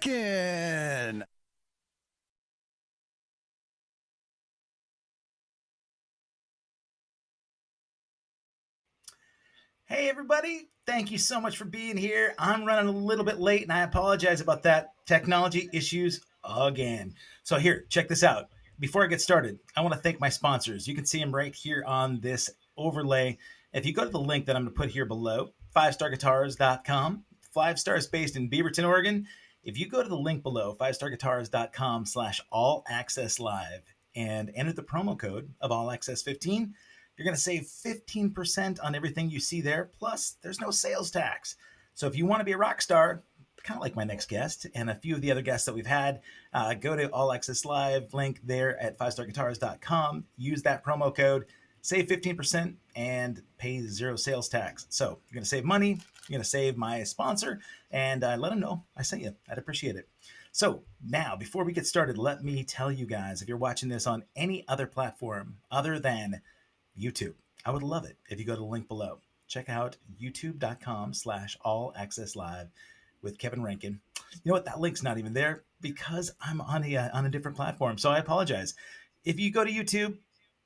Rankin. Hey, everybody. Thank you so much for being here. I'm running a little bit late and I apologize about that. Technology issues again. So, here, check this out. Before I get started, I want to thank my sponsors. You can see them right here on this overlay. If you go to the link that I'm going to put here below, 5starguitars.com, 5stars based in Beaverton, Oregon. If you go to the link below, 5starguitars.com/all access live, and enter the promo code of all access 15, you're going to save 15% on everything you see there. Plus, there's no sales tax. So if you want to be a rock star, kind of like my next guest and a few of the other guests that we've had, go to All Access Live, link there at 5starguitars.com. Use that promo code, save 15%, and pay zero sales tax. So you're going to save money. You're going to save my sponsor, and let them know I sent you. I'd appreciate it. So now, before we get started, let me tell you guys, if you're watching this on any other platform other than YouTube, I would love it if you go to the link below. Check out youtube.com/all access live with Kevin Rankin. You know what? That link's not even there because I'm on a different platform. So I apologize. If you go to YouTube,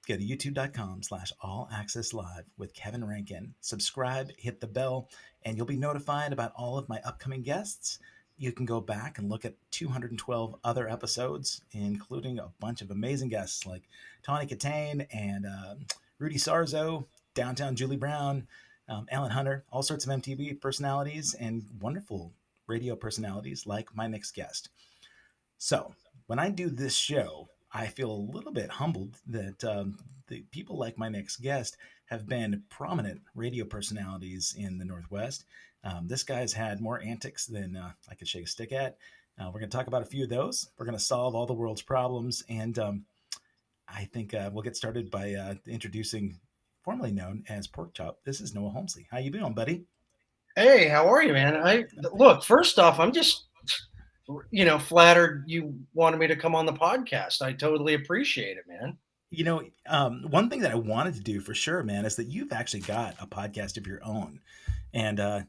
go to youtube.com/all access live with Kevin Rankin. Subscribe, hit the bell, and you'll be notified about all of my upcoming guests. You can go back and look at 212 other episodes, including a bunch of amazing guests like Tawny Katane and Rudy Sarzo, Downtown Julie Brown, Alan Hunter, all sorts of MTV personalities and wonderful radio personalities like my next guest. So when I do this show, I feel a little bit humbled that the people like my next guest have been prominent radio personalities in the Northwest. This guy's had more antics than I could shake a stick at. We're going to talk about a few of those. We're going to solve all the world's problems. And I think we'll get started by introducing, formerly known as Porkchop. This is Noah Homsley. How you doing, buddy? Hey, how are you, man? Look, first off, I'm just, flattered you wanted me to come on the podcast. I totally appreciate it, man. One thing that I wanted to do for sure, man, is that you've actually got a podcast of your own, and I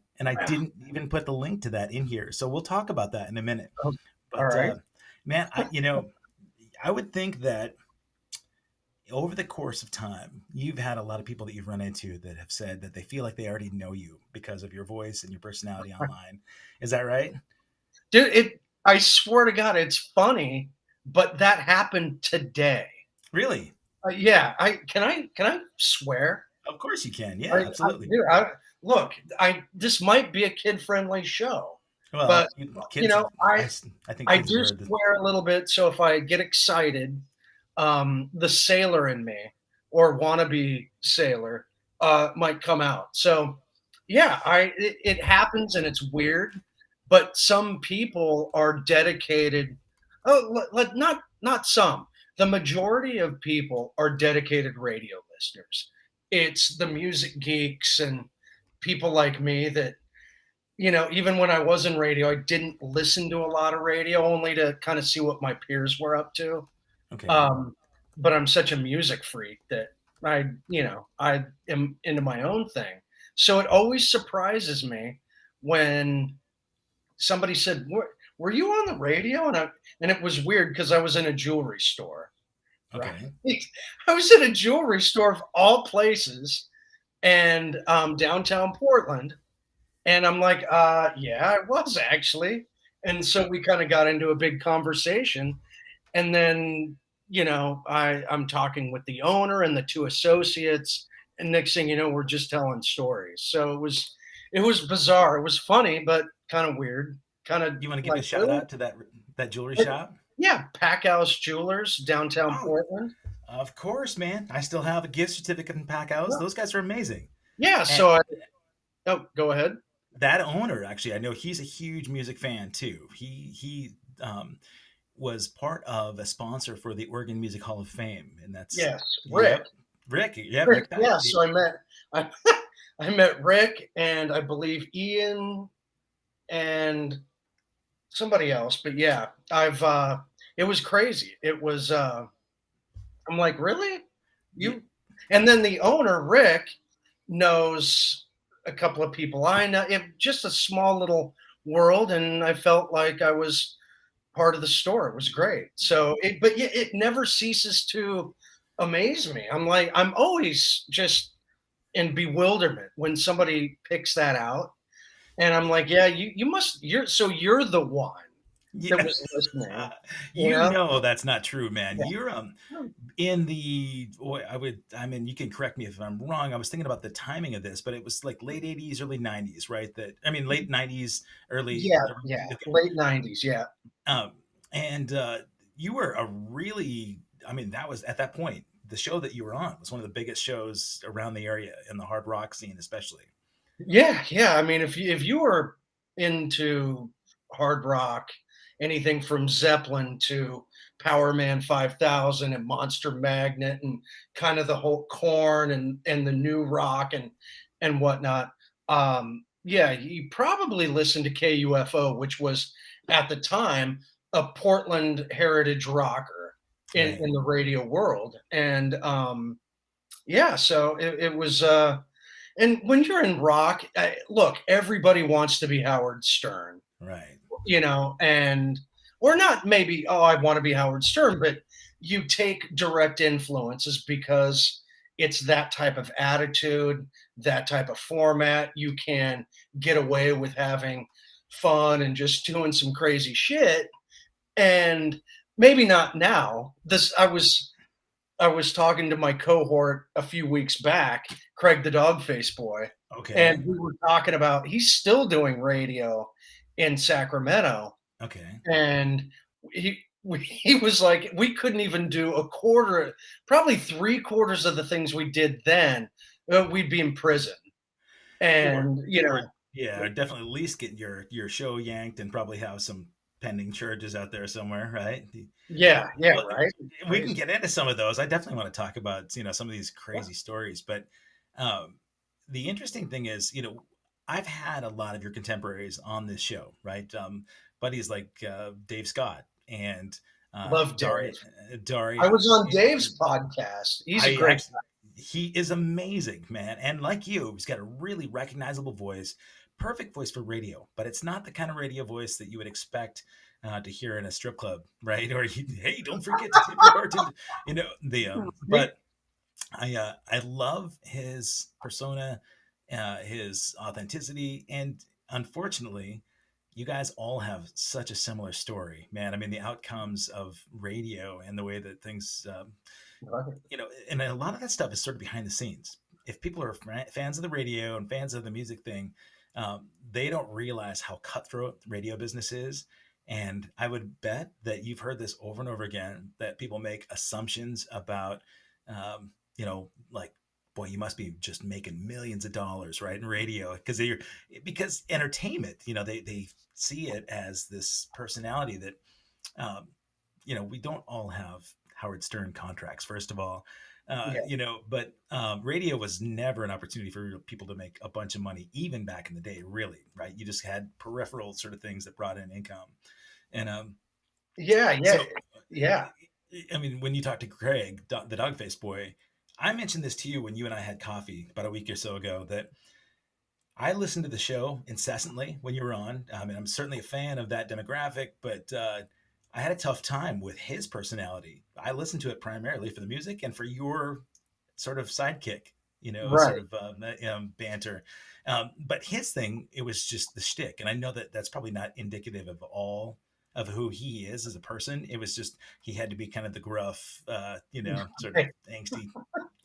didn't even put the link to that in here. So we'll talk about that in a minute. Oh, all But right. man, I would think that over the course of time, you've had a lot of people that you've run into that have said that they feel like they already know you because of your voice and your personality online. Is that right? Dude, I swear to God, it's funny, but that happened today. Really? Yeah, can I swear? Of course you can. Yeah, absolutely. Dude, look, this might be a kid-friendly show, Well, but kids, I think I kids have do heard this. swear a little bit. So if I get excited, the sailor in me or wannabe sailor might come out. So yeah, it happens and it's weird, but some people are dedicated. Oh, not some. The majority of people are dedicated radio listeners. It's the music geeks and people like me that even when I was in radio, I didn't listen to a lot of radio, only to kind of see what my peers were up to. Okay. Um, but I'm such a music freak that I am into my own thing. So it always surprises me when somebody said, "Were you on the radio?" And it was weird because I was in a jewelry store, right? Okay. I was in a jewelry store of all places, and downtown Portland, and I'm like, yeah, I was actually. And so we kind of got into a big conversation, and then I'm talking with the owner and the two associates, and next thing you know, we're just telling stories. So it was bizarre. It was funny, but kind of weird. Kind of You want to give a like, shout really? out to that jewelry shop? Yeah, Packhouse Jewelers, downtown Oh, Portland. of course, man. I still have a gift certificate in Pack House. Yeah. Those guys are amazing. Yeah. And Oh, go ahead. that owner, actually, I know he's a huge music fan too. He was part of a sponsor for the Oregon Music Hall of Fame, and that's Yes, Rick. yep, Rick. Yep, Rick. Rick Pack. Yeah. So I, I met Rick and I believe Ian and somebody else, but yeah, it was crazy. It was I'm like, really? Yeah, You and then the owner, Rick, knows a couple of people I know. Just a small little world, and I felt like I was part of the store. It was great. So but yeah, it never ceases to amaze me. I'm always just in bewilderment when somebody picks that out, and I'm like, yeah, you're the one that Yeah. was listening, you You know? know that's not true, man. Yeah. You're in the I mean, you can correct me if I'm wrong. I was thinking about the timing of this, but it was like late 80s, early 90s, right? That I mean late 90s, early Yeah, yeah, okay. late '90s, yeah. Um and you were a really I mean, that was at that point, the show that you were on was one of the biggest shows around the area in the hard rock scene especially. Yeah, yeah, I mean, if you were into hard rock, anything from Zeppelin to Powerman 5000 and Monster Magnet and kind of the whole Corn and the new rock and whatnot, yeah, you probably listened to KUFO, which was, at the time, a Portland heritage rocker in Right. in the radio world, and, yeah, so it was, and when you're in rock, look, everybody wants to be Howard Stern, Right. and or not maybe, oh, I want to be Howard Stern, but you take direct influences because it's that type of attitude, that type of format. You can get away with having fun and just doing some crazy shit. And maybe not now. I was talking to my cohort a few weeks back, Craig the Dog Face Boy, Okay. and we were talking about he's still doing radio in Sacramento, Okay. and he was like, we couldn't even do a quarter, probably three-quarters of the things we did then. We'd be in prison, Or and or yeah, or definitely at least get your show yanked and probably have some pending charges out there somewhere, right? yeah, yeah, Well, right, we can crazy, get into some of those. I definitely want to talk about, some of these yeah, crazy stories, but um, the interesting thing is, I've had a lot of your contemporaries on this show, right? Buddies like Dave Scott and love Daria, Dave. I Daria. was on Dave's podcast. He's a I great actually, he is amazing, man. And like you, he's got a really recognizable voice, perfect voice for radio, but it's not the kind of radio voice that you would expect to hear in a strip club, right? Or hey, don't forget to tip your bartender. guy. But I love his persona, his authenticity, and unfortunately, you guys all have such a similar story, man. I mean, the outcomes of radio and the way that things Right. and a lot of that stuff is sort of behind the scenes. If people are fans of the radio and fans of the music thing, they don't realize how cutthroat the radio business is. And I would bet that you've heard this over and over again that people make assumptions about, like, boy, you must be just making millions of dollars, right, in radio because entertainment, they see it as this personality that um, we don't all have Howard Stern contracts, first of all. Yeah. But radio was never an opportunity for people to make a bunch of money, even back in the day, really, right? You just had peripheral sort of things that brought in income. And Yeah, yeah, so, yeah. I mean, when you talk to Craig, the dog face boy, I mentioned this to you when you and I had coffee about a week or so ago that I listened to the show incessantly when you were on. I mean, I'm certainly a fan of that demographic, but I had a tough time with his personality. I listened to it primarily for the music and for your sort of sidekick, sort Right. of banter. But his thing, it was just the shtick, and I know that that's probably not indicative of all of who he is as a person. It was just he had to be kind of the gruff, sort of angsty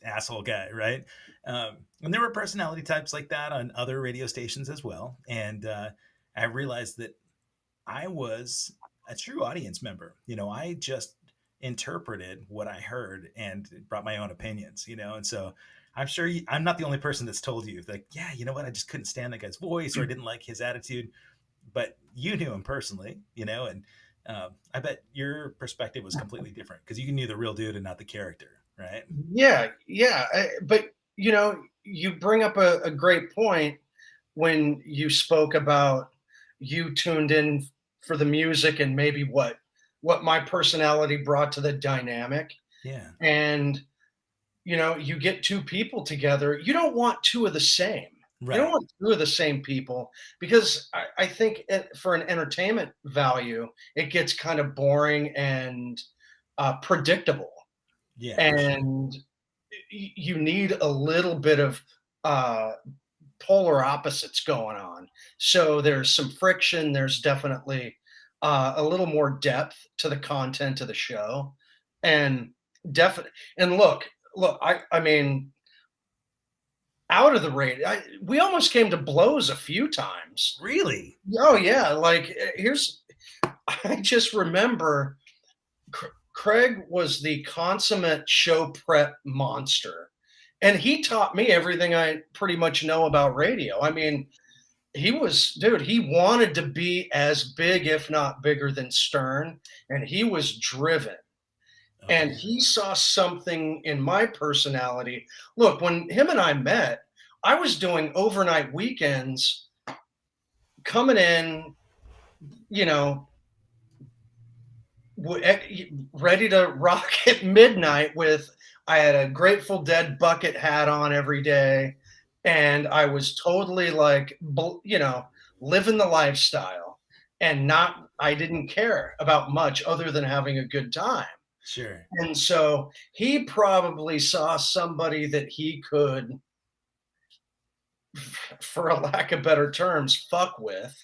asshole guy, right? And there were personality types like that on other radio stations as well. And I realized that I was a true audience member. I just interpreted what I heard and brought my own opinions, and so I'm sure I'm not the only person that's told you, like, yeah, you know what, I just couldn't stand that guy's voice or I didn't like his attitude. But you knew him personally, and I bet your perspective was completely different because you knew the real dude and not the character, right? Yeah, yeah. But you bring up a great point when you spoke about you tuned in for the music and maybe what my personality brought to the dynamic. Yeah. And you get two people together. You don't want two of the same. You don't Right. want two of the same people because I think for an entertainment value, it gets kind of boring and predictable. Yeah, for sure. And you need a little bit of uh, polar opposites going on. So there's some friction. There's definitely a little more depth to the content of the show, and definitely. And look. I mean, out of the rate, we almost came to blows a few times. Really? Oh yeah, like here's. I just remember Craig was the consummate show prep monster. And he taught me everything I pretty much know about radio. I mean, he wanted to be as big, if not bigger than Stern, and he was driven. Oh, And he saw something in my personality. Look, when him and I met, I was doing overnight weekends, coming in, you know, ready to rock at midnight with I had a Grateful Dead bucket hat on every day, and I was totally like, living the lifestyle, and not I didn't care about much other than having a good time. sure. And so he probably saw somebody that he could, for a lack of better terms, fuck with.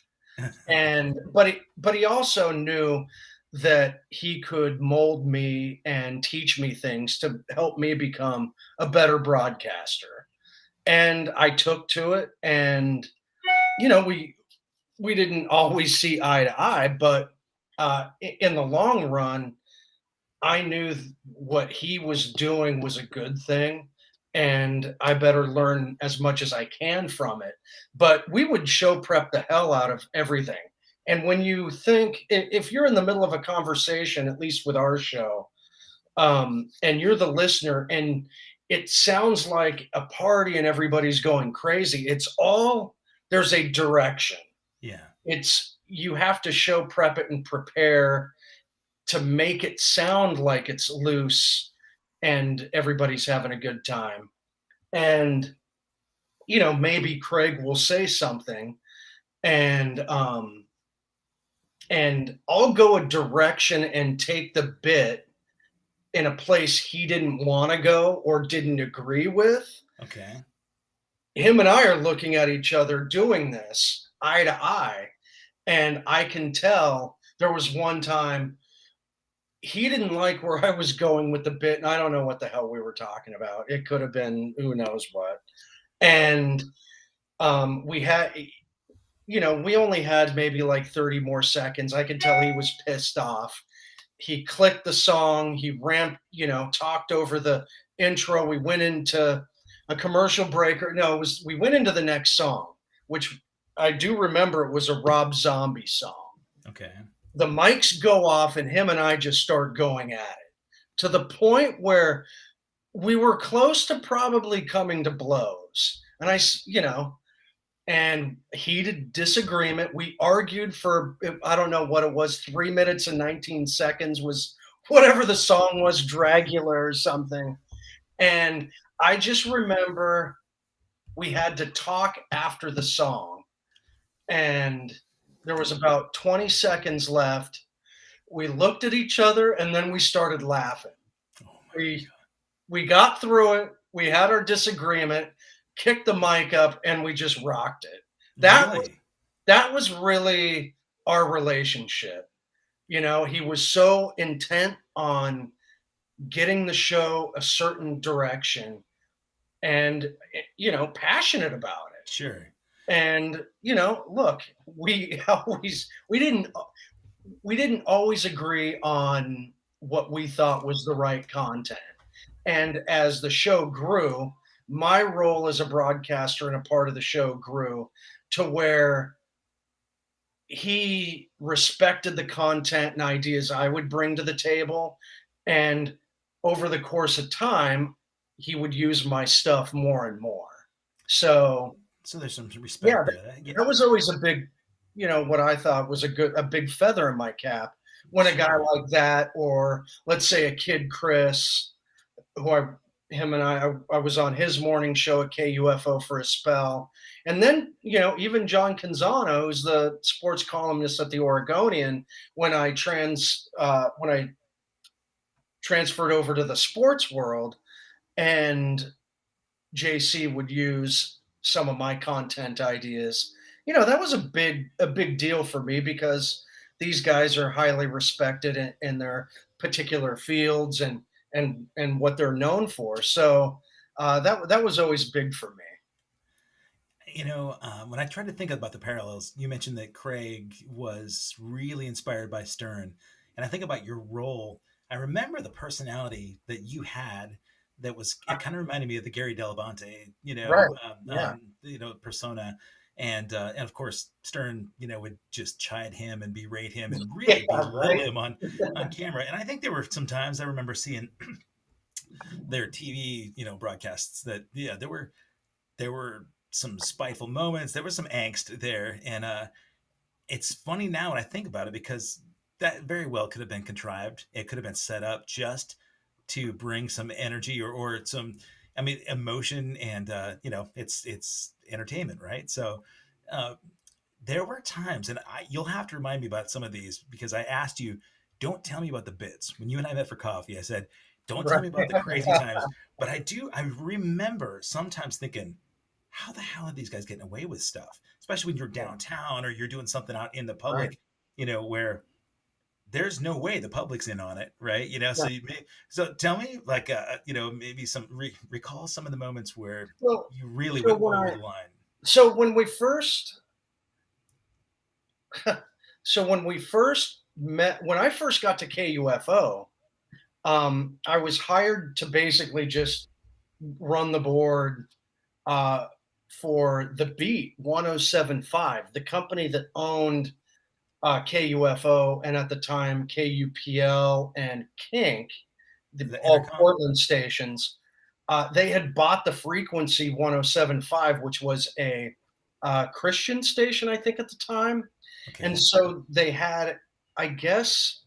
And but he also knew that he could mold me and teach me things to help me become a better broadcaster. And I took to it, and we didn't always see eye to eye, but in the long run, I knew what he was doing was a good thing, and I better learn as much as I can from it. But we would show prep the hell out of everything. And when you think, if you're in the middle of a conversation, at least with our show, and you're the listener, and it sounds like a party and everybody's going crazy, there's a direction. Yeah. It's you have to show prep it and prepare to make it sound like it's loose and everybody's having a good time. And maybe Craig will say something, and I'll go a direction and take the bit in a place he didn't want to go or didn't agree with. Okay. Him and I are looking at each other doing this eye to eye, and I can tell there was one time he didn't like where I was going with the bit, and I don't know what the hell we were talking about. It could have been who knows what. And we had, we only had maybe like 30 more seconds. I could tell he was pissed off. He clicked the song, he ramped, talked over the intro. We went into a commercial break. We went into the next song, which I do remember it was a Rob Zombie song. Okay. The mics go off and him and I just start going at it to the point where we were close to probably coming to blows. And and heated disagreement. We argued for, I don't know what it was, 3 minutes and 19 seconds was whatever the song was, Dragula or something. And I just remember we had to talk after the song, and there was about 20 seconds left. We looked at each other and then we started laughing. Oh my God. We got through it. We had our disagreement, kicked the mic up, and we just rocked it. That was really our relationship. He was so intent on getting the show a certain direction and passionate about it. Sure. And look, we didn't always agree on what we thought was the right content. And as the show grew, my role as a broadcaster and a part of the show grew to where he respected the content and ideas I would bring to the table. And over the course of time, he would use my stuff more and more. So there's some respect. That was always a big, what I thought was a big feather in my cap when a guy like that, or let's say a Kid Chris, who I him and I was on his morning show at KUFO for a spell. And then, even John Canzano, who's the sports columnist at the Oregonian, when I transferred over to the sports world, and JC would use some of my content ideas. That was a big deal for me because these guys are highly respected in their particular fields and what they're known for. So that was always big for me. When I tried to think about the parallels, you mentioned that Craig was really inspired by Stern. And I think about your role. I remember the personality that you had it kind of reminded me of the Gary Dell'Abate, Right. Yeah. persona. And of course, Stern, would just chide him and berate him and Yeah. really belittle Right. him on camera. And I think there were some times I remember seeing their TV, broadcasts that, yeah, there were some spiteful moments. There was some angst there, and it's funny now when I think about it because that very well could have been contrived. It could have been set up just to bring some energy or some, I mean, emotion, and it's entertainment, right? So uh, there were times, and you'll have to remind me about some of these because I asked you, don't tell me about the bits. When you and I met for coffee, I said, don't tell me about the crazy Right. times. But I remember sometimes thinking, how the hell are these guys getting away with stuff? Especially when you're downtown or you're doing something out in the Right. public, where there's no way the public's in on it, right? Yeah. So tell me, like, maybe recall some of the moments where So, you really so went when over I the line. so when we first when we first met, when I first got to KUFO, I was hired to basically just run the board uh, for the Beat 1075, the company that owned KUFO and at the time KUPL and Kink, The all intercom. Portland stations. They had bought the frequency 1075, which was a Christian station, I think, at the time. And Okay, so they had, I guess,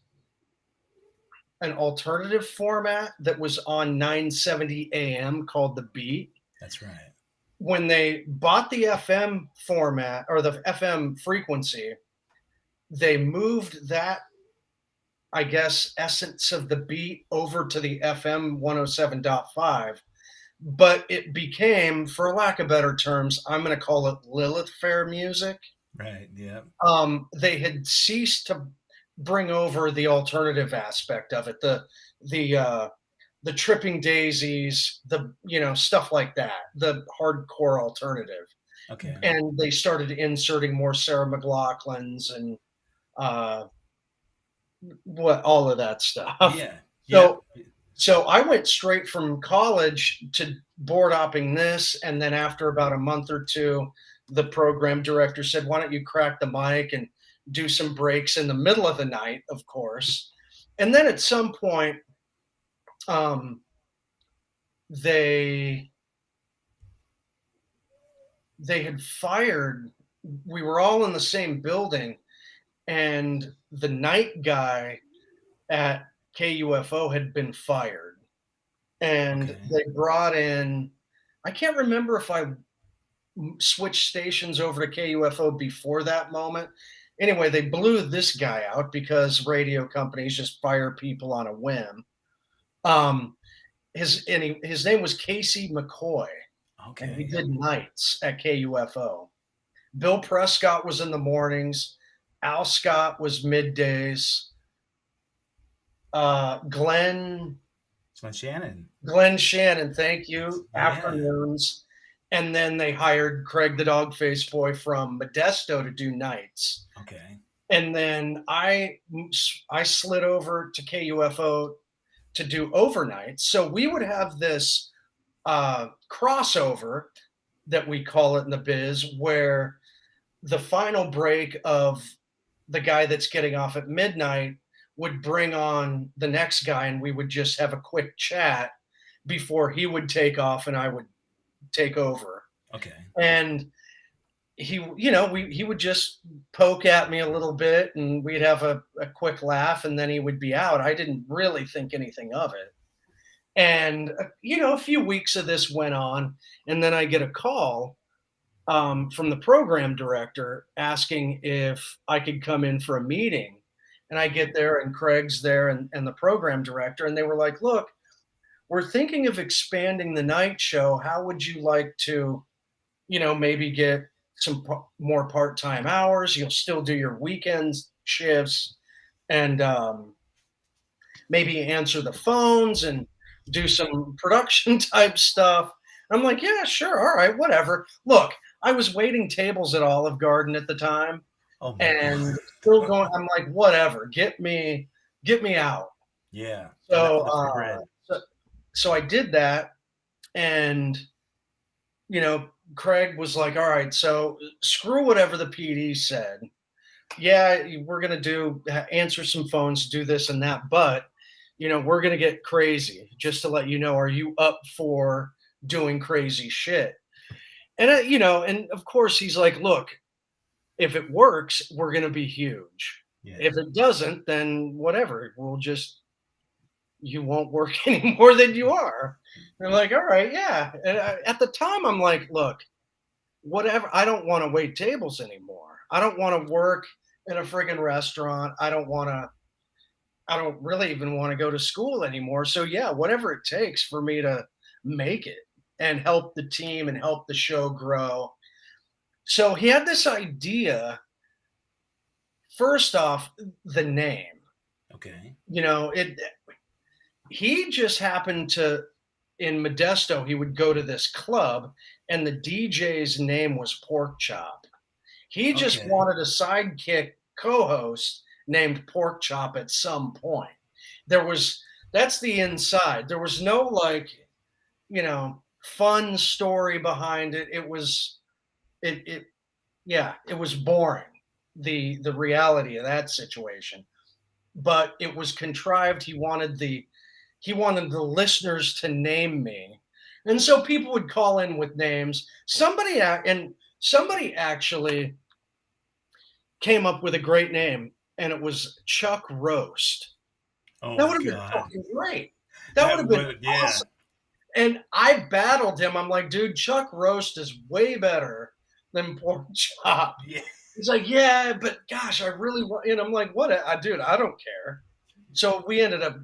an alternative format that was on 970 AM called the Beat. that's right. When they bought the FM format or the FM frequency, they moved that, I guess, essence of the beat over to the FM 107.5. But it became, for lack of better terms, I'm going to call it Lilith Fair music. Right. Yeah. They had ceased to bring over the alternative aspect of it, the tripping daisies, the stuff like that, the hardcore alternative, Okay. and they started inserting more Sarah McLaughlin's and uh, what all of that stuff. Yeah. Yeah. So so I went straight from college to board opping this, and then after about a month or two, the program director said, "Why don't you crack the mic and do some breaks in the middle of the night?" Of course, and then at some point, um, they they had fired. We were all in the same building, and the night guy at KUFO had been fired, and Okay. they brought in. I can't remember if I switched stations over to KUFO before that moment. Anyway, they blew this guy out because radio companies just fire people on a whim. Um, his name was Casey McCoy, and he Okay. Yep. did nights at KUFO. Bill Prescott was in the mornings. Al Scott was middays. Glenn So Shannon. Glenn Shannon, thank you, Yeah. afternoons. And then they hired Craig the Dog Face Boy from Modesto to do nights. Okay. And then I slid over to KUFO to do overnights. So we would have this crossover that we call it in the biz, where the final break of the guy that's getting off at midnight would bring on the next guy, and we would just have a quick chat before he would take off and I would take over. Okay. And he would just poke at me a little bit, and we'd have a quick laugh, and then he would be out. I didn't really think anything of it. And, a few weeks of this went on, and then I get a call from the program director asking if I could come in for a meeting. And I get there, and Craig's there, and the program director, and they were like, "Look, we're thinking of expanding the night show. How would you like to, maybe get some more part-time hours? You'll still do your weekends shifts, and maybe answer the phones and do some production type stuff." I'm like, "Yeah, sure, all right, whatever." Look, I was waiting tables at Olive Garden at the time, Oh my and still God. going. I'm like, "Whatever, get me out." Yeah. Enough So, of the free bread. so I did that, and Craig was like, "All right, so screw whatever the PD said. Yeah, we're gonna answer some phones, do this and that, but we're gonna get crazy. Just to let you know, are you up for doing crazy shit?" And and of course he's like, "Look, if it works, we're gonna be huge. Yeah. If it doesn't, then whatever. You won't work any more than you are." They're like, "All right, yeah." And at the time, I'm like, "Look, whatever. I don't want to wait tables anymore. I don't want to work in a friggin' restaurant. I don't really even want to go to school anymore. So yeah, whatever it takes for me to make it and help the team and help the show grow." So he had this idea. First off, the name. Okay. It he just happened to, in Modesto, he would go to this club, and the DJ's name was Porkchop. He just Okay. wanted a sidekick co-host named Porkchop at some point. There was That's the inside. There was no fun story behind it. It yeah, it was boring. The reality of that situation. But it was contrived. He wanted the listeners to name me. And so people would call in with names. Somebody actually came up with a great name, and it was Chuck Roast. That Oh would have been God. fucking great. That would That have been would, yeah. awesome. And I battled him. I'm like, "Dude, Chuck Roast is way better than Pork Chop." Yeah. He's like, "Yeah, but gosh, I really want," and I'm like, "What? Dude, I don't care." So we ended up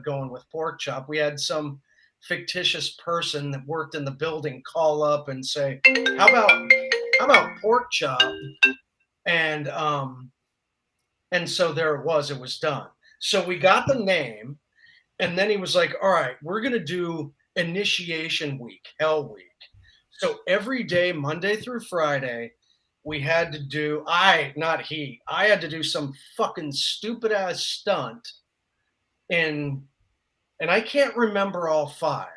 going with Pork Chop. We had some fictitious person that worked in the building call up and say, how about Pork Chop?" And so there it was. It was done. So we got the name, and then he was like, "All right, we're gonna do initiation week, Hell Week." So every day, Monday through Friday, we had to do. Not he. I had to do some fucking stupid ass stunt in, and I can't remember all five.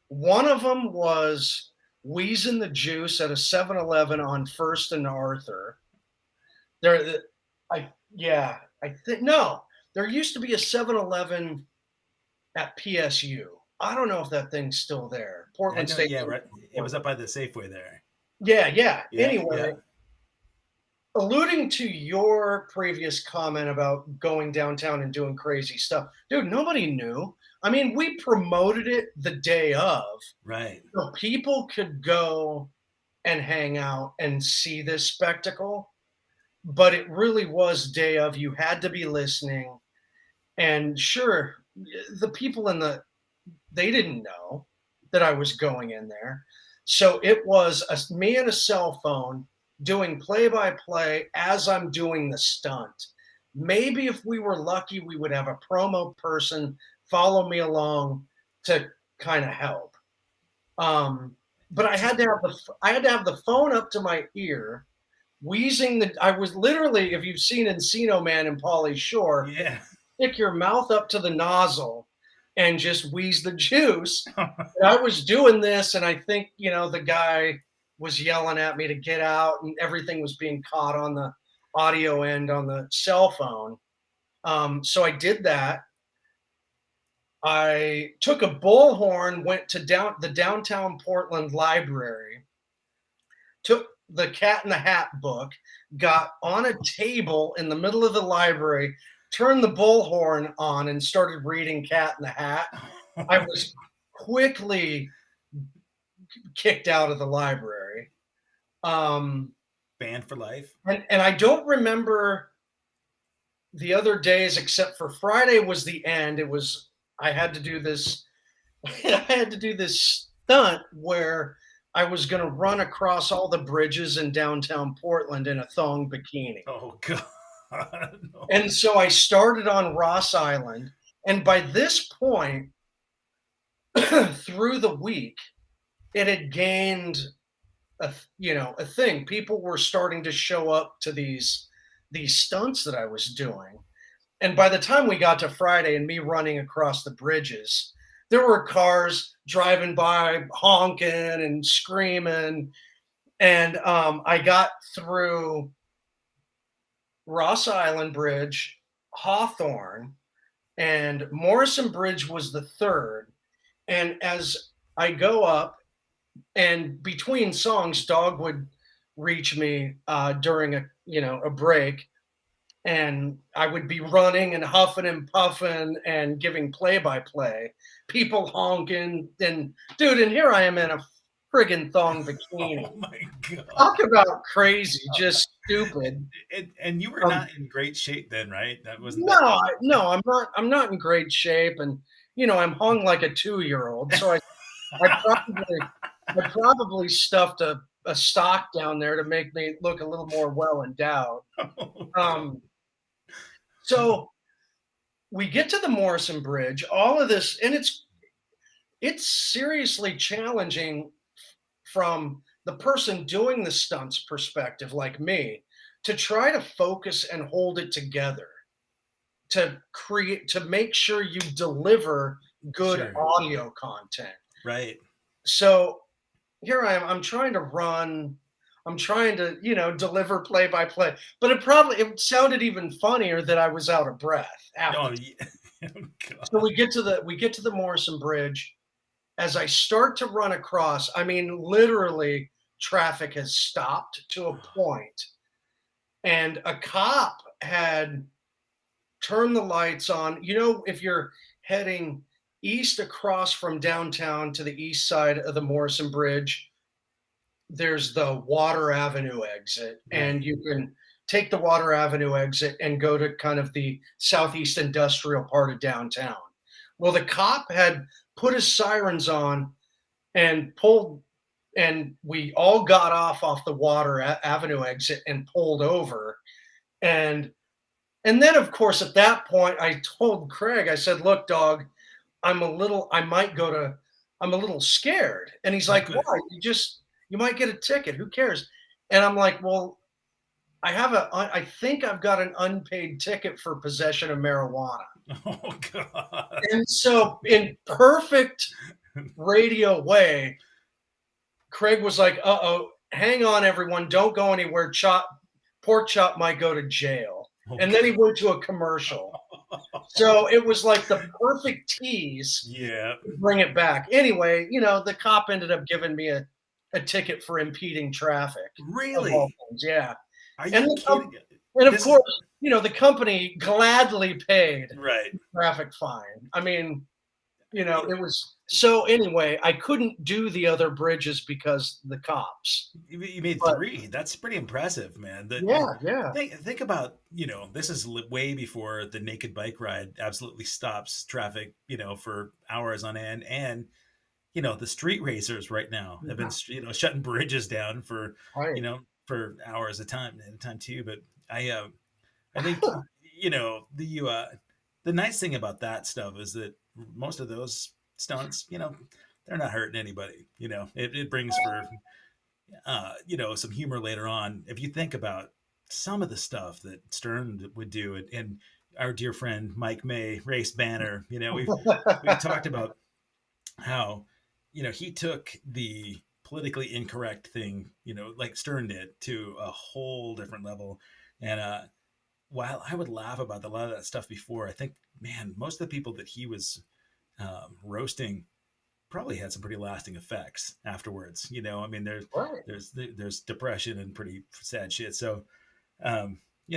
One of them was wheezing the juice at a 7-Eleven on First and Arthur. There, yeah, I think no. There used to be a 7-Eleven at PSU. I don't know if that thing's still there. I Portland know. State. Yeah. Right. It was up by the Safeway there. Yeah, yeah. Yeah. Anyway, Yeah. alluding to your previous comment about going downtown and doing crazy stuff, dude, nobody knew. I mean, we promoted it the day of, Right. so people could go and hang out and see this spectacle. But it really was day of. You had to be listening. And sure, the people they didn't know that I was going in there. So it was me and a cell phone doing play by play as I'm doing the stunt. Maybe if we were lucky, we would have a promo person follow me along to kind of help. But I had to have the phone up to my ear, wheezing I was literally, if you've seen Encino Man and Pauly Shore, Yeah. stick your mouth up to the nozzle and just wheeze the juice. And I was doing this, and I think, the guy was yelling at me to get out, and everything was being caught on the audio end on the cell phone. So I did that. I took a bullhorn, went to the downtown Portland library, took the Cat in the Hat book, got on a table in the middle of the library, turned the bullhorn on and started reading Cat in the Hat, I was quickly kicked out of the library. Um, Banned for life. and I don't remember the other days except for Friday was the end. It was I had to do this I had to do this stunt where I was going to run across all the bridges in downtown Portland in a thong bikini. Oh God. No. And so I started on Ross Island. And by this point, through the week, it had gained a thing. People were starting to show up to these stunts that I was doing. And by the time we got to Friday and me running across the bridges, there were cars driving by honking and screaming. And I got through Ross Island Bridge, Hawthorne, and Morrison Bridge was the third. And as I go up, and between songs, Dog would reach me during a break, and I would be running and huffing and puffing and giving play by play, people honking, and dude, and here I am in a friggin' thong bikini. Oh my God. Talk about crazy, just stupid. And you were Um, not in great shape then, right? That wasn't no, that. no, I'm not. I'm not in great shape, and I'm hung like a 2-year-old. So I probably stuffed a stock down there to make me look a little more well endowed. Um, so we get to the Morrison Bridge, all of this, and it's seriously challenging from the person doing the stunts perspective, like me, to try to focus and hold it together, to make sure you deliver good Sure. audio content. Right. So here I am. I'm trying to run. I'm trying to, deliver play by play. But it sounded even funnier that I was out of breath after. Oh, yeah. Oh, God. So we get to the Morrison Bridge. As I start to run across, I mean, literally, traffic has stopped to a point, and a cop had turned the lights on. If you're heading east across from downtown to the east side of the Morrison Bridge, there's the Water Avenue exit, and Right. you can take the Water Avenue exit and go to kind of the southeast industrial part of downtown. Well, the cop had put his sirens on and pulled, and we all got off the Avenue exit and pulled over. And then, of course, at that point, I told Craig, I said, "Look, dog, I'm a little scared." And he's Oh, like, good. "Why? You might get a ticket. Who cares?" And I'm like, "Well, I think I've got an unpaid ticket for possession of marijuana." Oh God. And so, in perfect radio way, Craig was like, "Uh-oh, hang on, everyone, don't go anywhere. Porkchop might go to jail." Oh, And then he went to a commercial. So it was like the perfect tease yeah. to bring it back. Anyway, the cop ended up giving me a ticket for impeding traffic. Of all Really? things, yeah. Are And you kidding? and of This is course, the company gladly paid right. the traffic fine. I mean, You it was so anyway, I couldn't do the other bridges because the cops. you made But three. That's pretty impressive, man. yeah, yeah. Think about, this is way before the naked bike ride absolutely stops traffic, for hours on end. And, the street racers right now have been, shutting bridges down for, Right. for hours at a time too. But I think, the nice thing about that stuff is that most of those stunts, they're not hurting anybody. It brings for some humor later on. If you think about some of the stuff that Stern would do, and our dear friend Mike May, Race Banner, we've talked about how he took the politically incorrect thing, like Stern did, to a whole different level. And while I would laugh about a lot of that stuff before, I think, man, most of the people that he was roasting probably had some pretty lasting effects afterwards. I mean, Right. there's depression and pretty sad shit. So,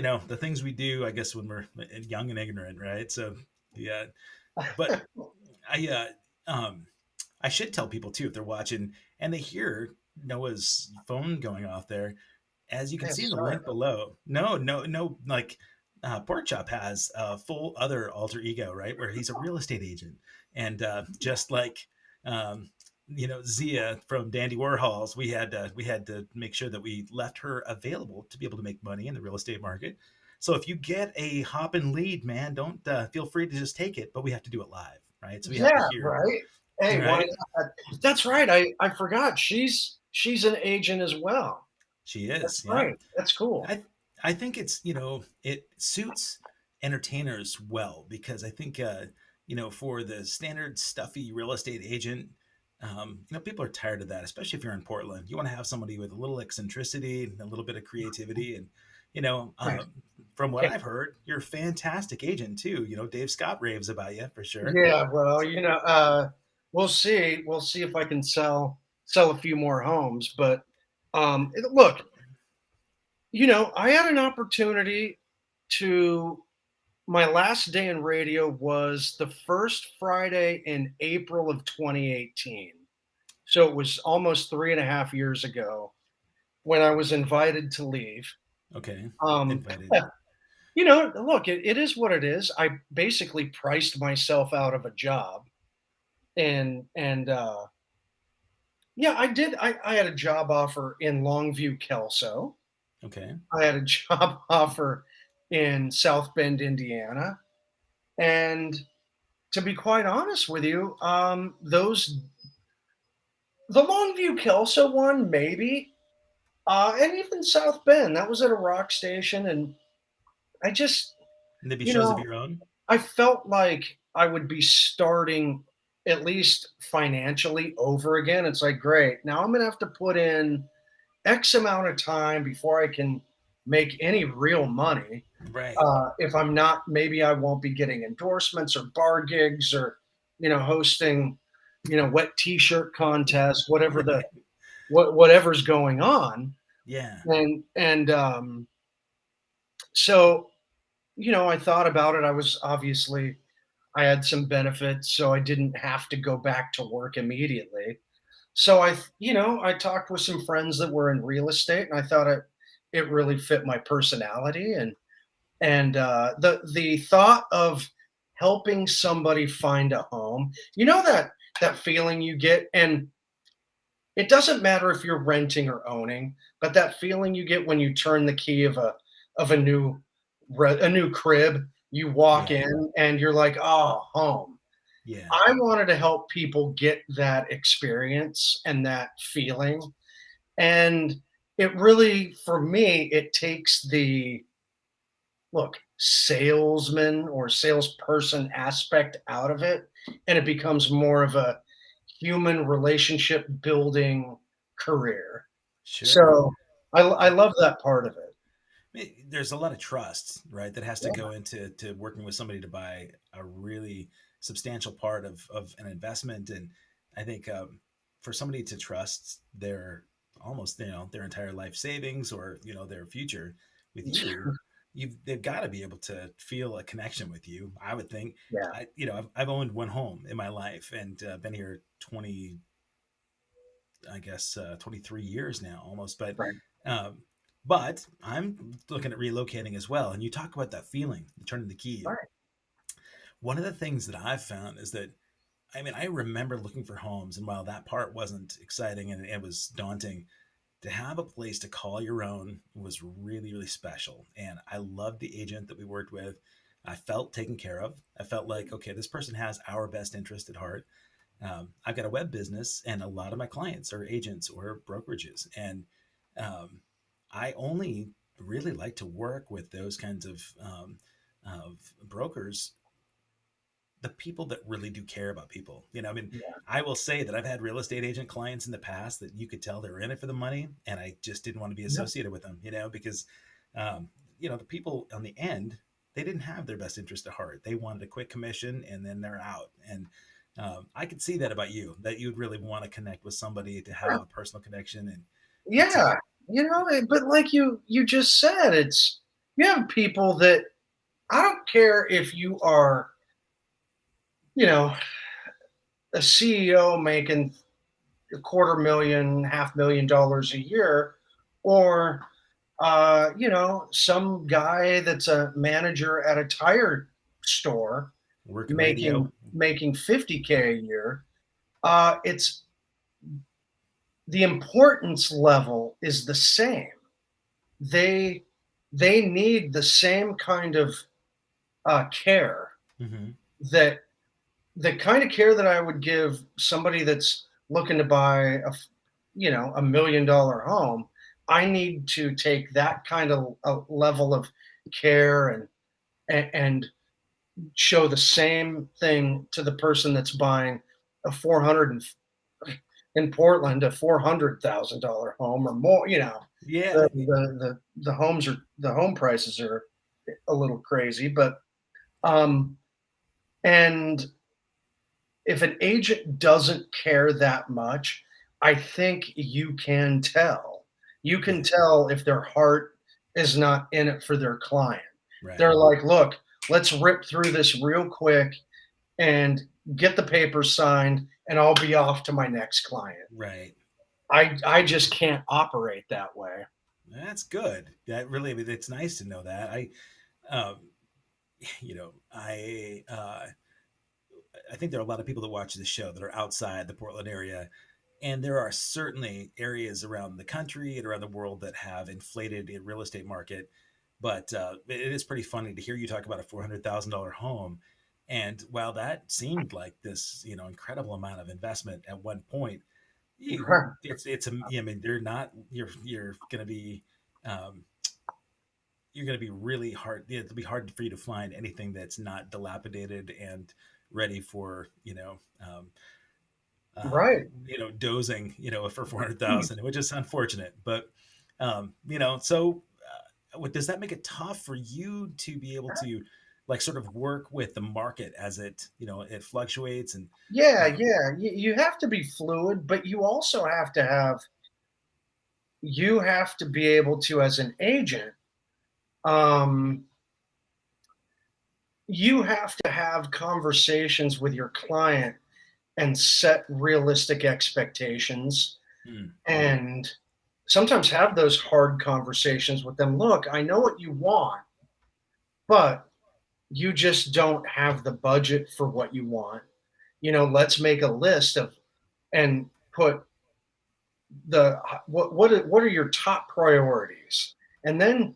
the things we do, I guess, when we're young and ignorant, right? So, yeah. But I, I should tell people too if they're watching and they hear Noah's phone going off there. As you can Yeah, see in the sorry. link below, no, like Porkchop has a full other alter ego, right? Where he's a real estate agent, and just like um, Zia from Dandy Warhols, we had to make sure that we left her available to be able to make money in the real estate market. So if you get a hop and lead, man, don't feel free to just take it, but we have to do it live, right? So we have to Yeah, hear, right. Hey, why right? not? That's right. I forgot. She's an agent as well. She That's is, yeah. right. That's cool. I think it's it suits entertainers well because I think for the standard stuffy real estate agent, people are tired of that, especially if you're in Portland. You want to have somebody with a little eccentricity and a little bit of creativity, and you know Right. um, from what Yeah. I've heard, you're a fantastic agent too. Dave Scott raves about you for sure. Yeah, well, So, we'll see. We'll see if I can sell a few more homes. But look, I had an opportunity to. My last day in radio was the first Friday in April of 2018. So it was almost 3.5 years ago when I was invited to leave. okay, Um, invited. look, it is what it is. I basically priced myself out of a job, and yeah, I did. I had a job offer in Longview, Kelso. Okay, I had a job offer in South Bend, Indiana, and to be quite honest with you, those the Longview Kelso one maybe, and even South Bend that was at a rock station, and I just maybe you shows of know your own. I felt like I would be starting at least financially over again. It's like, great, now I'm going to have to put in X amount of time before I can make any real money. Right. If I'm not, maybe I won't be getting endorsements or bar gigs or, hosting, wet T-shirt contests, whatever Right. whatever's going on, Yeah. and so I thought about it. I was obviously I had some benefits, so I didn't have to go back to work immediately. So I talked with some friends that were in real estate, and I thought it really fit my personality, and the thought of helping somebody find a home, that feeling you get, and it doesn't matter if you're renting or owning, but that feeling you get when you turn the key of a new crib, you walk Yeah. in and you're like, oh, home. Yeah. I wanted to help people get that experience and that feeling. And it really, for me, it takes the salesman or salesperson aspect out of it. And it becomes more of a human relationship building career. Sure. So I love that part of it. There's a lot of trust, right, that has to Yeah, go into working with somebody to buy a really substantial part of an investment. And I think for somebody to trust their almost their entire life savings or their future with you, they've got to be able to feel a connection with you. I would think. yeah, I've owned one home in my life and been here 20, I guess 23 years now almost. right, Um, but I'm looking at relocating as well. And you talk about that feeling, turning the key. right. One of the things that I've found is that, I mean, I remember looking for homes, and while that part wasn't exciting and it was daunting, to have a place to call your own was really, really special. And I loved the agent that we worked with. I felt taken care of. I felt like, okay, this person has our best interest at heart. I've got a web business, and a lot of my clients are agents or brokerages, and um, I only really like to work with those kinds of brokers, the people that really do care about people. I mean, Yeah, I will say that I've had real estate agent clients in the past that you could tell they were in it for the money, and I just didn't want to be yeah, associated with them, because um, the people on the end, they didn't have their best interest at heart. They wanted a quick commission, and then they're out. And I could see that about you, that you'd really want to connect with somebody to have a personal connection and to yeah. But like you just said, it's. You have people that, I don't care if you are, you know, a CEO making a quarter million, $500,000 a year, or some guy that's a manager at a tire store Working radio. making 50K a year. It's the importance level is the same. They they need the same kind of care, Hmm. that the kind of care that I would give somebody that's looking to buy $1 million home. I need to take that kind of level of care and show the same thing to the person that's buying a 400 in Portland, a $400,000 home or more. Yeah. The home prices are a little crazy, but um, and if an agent doesn't care that much, I think you can tell. You can Yeah. tell if their heart is not in it for their client. Right. They're like, look, let's rip through this real quick and get the papers signed, and I'll be off to my next client. Right. I just can't operate that way. That's good. That really, I mean, it's nice to know that. Um, I think there are a lot of people that watch this show that are outside the Portland area, and there are certainly areas around the country and around the world that have inflated a real estate market. But it is pretty funny to hear you talk about a $400,000 home. And while that seemed like this, incredible amount of investment at one point, I mean, they're not. You're going to be um, you're going to be really hard. It'll be hard for you to find anything that's not dilapidated and ready for uh, Right. dozing, for 400,000, which is unfortunate. But so what does that make it tough for you to be able to like sort of work with the market as it fluctuates and Yeah, um, yeah. You have to be fluid, but you have to be able to, as an agent, um, you have to have conversations with your client and set realistic expectations, hmm, and sometimes have those hard conversations with them. Look, I know what you want, but you just don't have the budget for what you want. Let's make a list of and put what are your top priorities, and then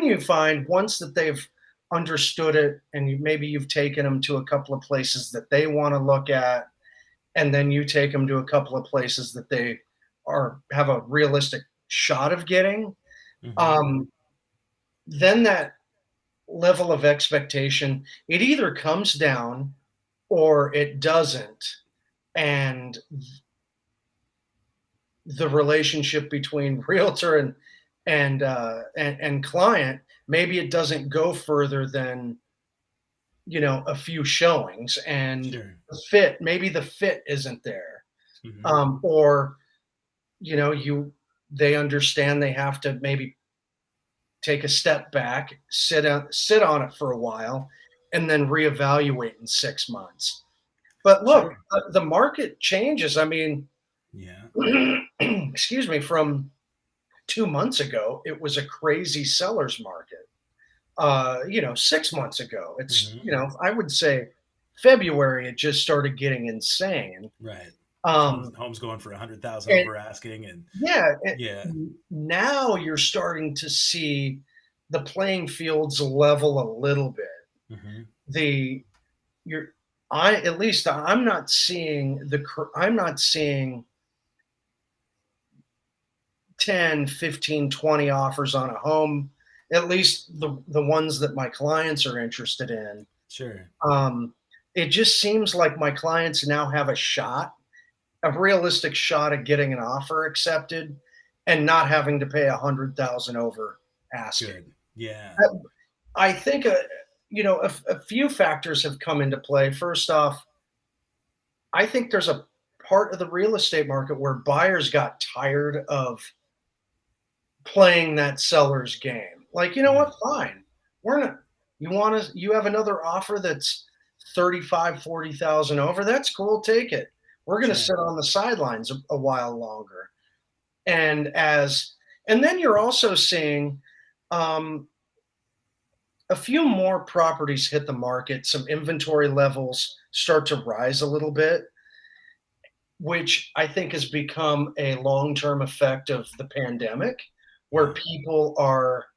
you find, once that they've understood it, and maybe you've taken them to a couple of places that they want to look at, and then you take them to a couple of places that they are have a realistic shot of getting. hmm, Um, then that level of expectation, it either comes down or it doesn't, and the relationship between realtor and client, maybe it doesn't go further than a few showings, and sure, the fit isn't there, hmm, or you they understand they have to maybe take a step back, sit on it for a while, and then reevaluate in 6 months. But look, sure, the market changes. I mean, yeah, excuse me, from 2 months ago, it was a crazy seller's market. 6 months ago, hmm, I would say February, it just started getting insane. right. Homes Um, homes going for 100,000 and over asking, and yeah, yeah, now you're starting to see the playing fields level a little bit. hmm, The you're I At least I'm not seeing 10, 15, 20 offers on a home, at least the ones that my clients are interested in. sure, Um, it just seems like my clients now have a realistic shot at getting an offer accepted and not having to pay 100,000 over asking. good, yeah, I think a few factors have come into play. First off, I think there's a part of the real estate market where buyers got tired of playing that seller's game. Like, you know what? Fine. We're not, you have another offer that's 35, 40,000 over. That's cool. Take it. We're going to Sure. sit on the sidelines a while longer. And and then you're also seeing, um, a few more properties hit the market, some inventory levels start to rise a little bit, which I think has become a long-term effect of the pandemic, where Yeah. people are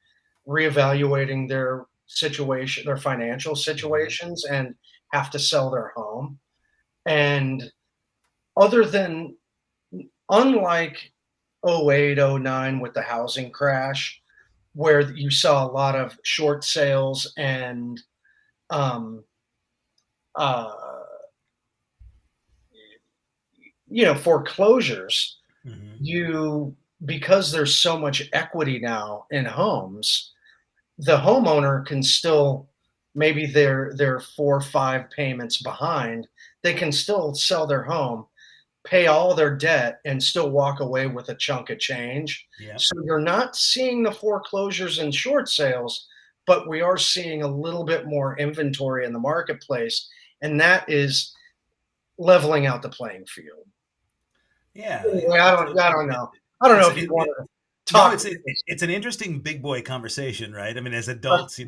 reevaluating their situation, their financial Mhm. situations, and have to sell their home. And other than unlike '08, '09 with the housing crash, where you saw a lot of short sales and um, uh, foreclosures, Mhm. you because there's so much equity now in homes, the homeowner can still, maybe they're 4 or 5 payments behind, they can still sell their home, pay all their debt, and still walk away with a chunk of change. Yep. So you're not seeing the foreclosures and short sales, but we are seeing a little bit more inventory in the marketplace, and that is leveling out the playing field. Yeah. Anyway, I don't know. I don't know It's if you it, wanna no, talk. it's an interesting big boy conversation, right? I mean, as adults,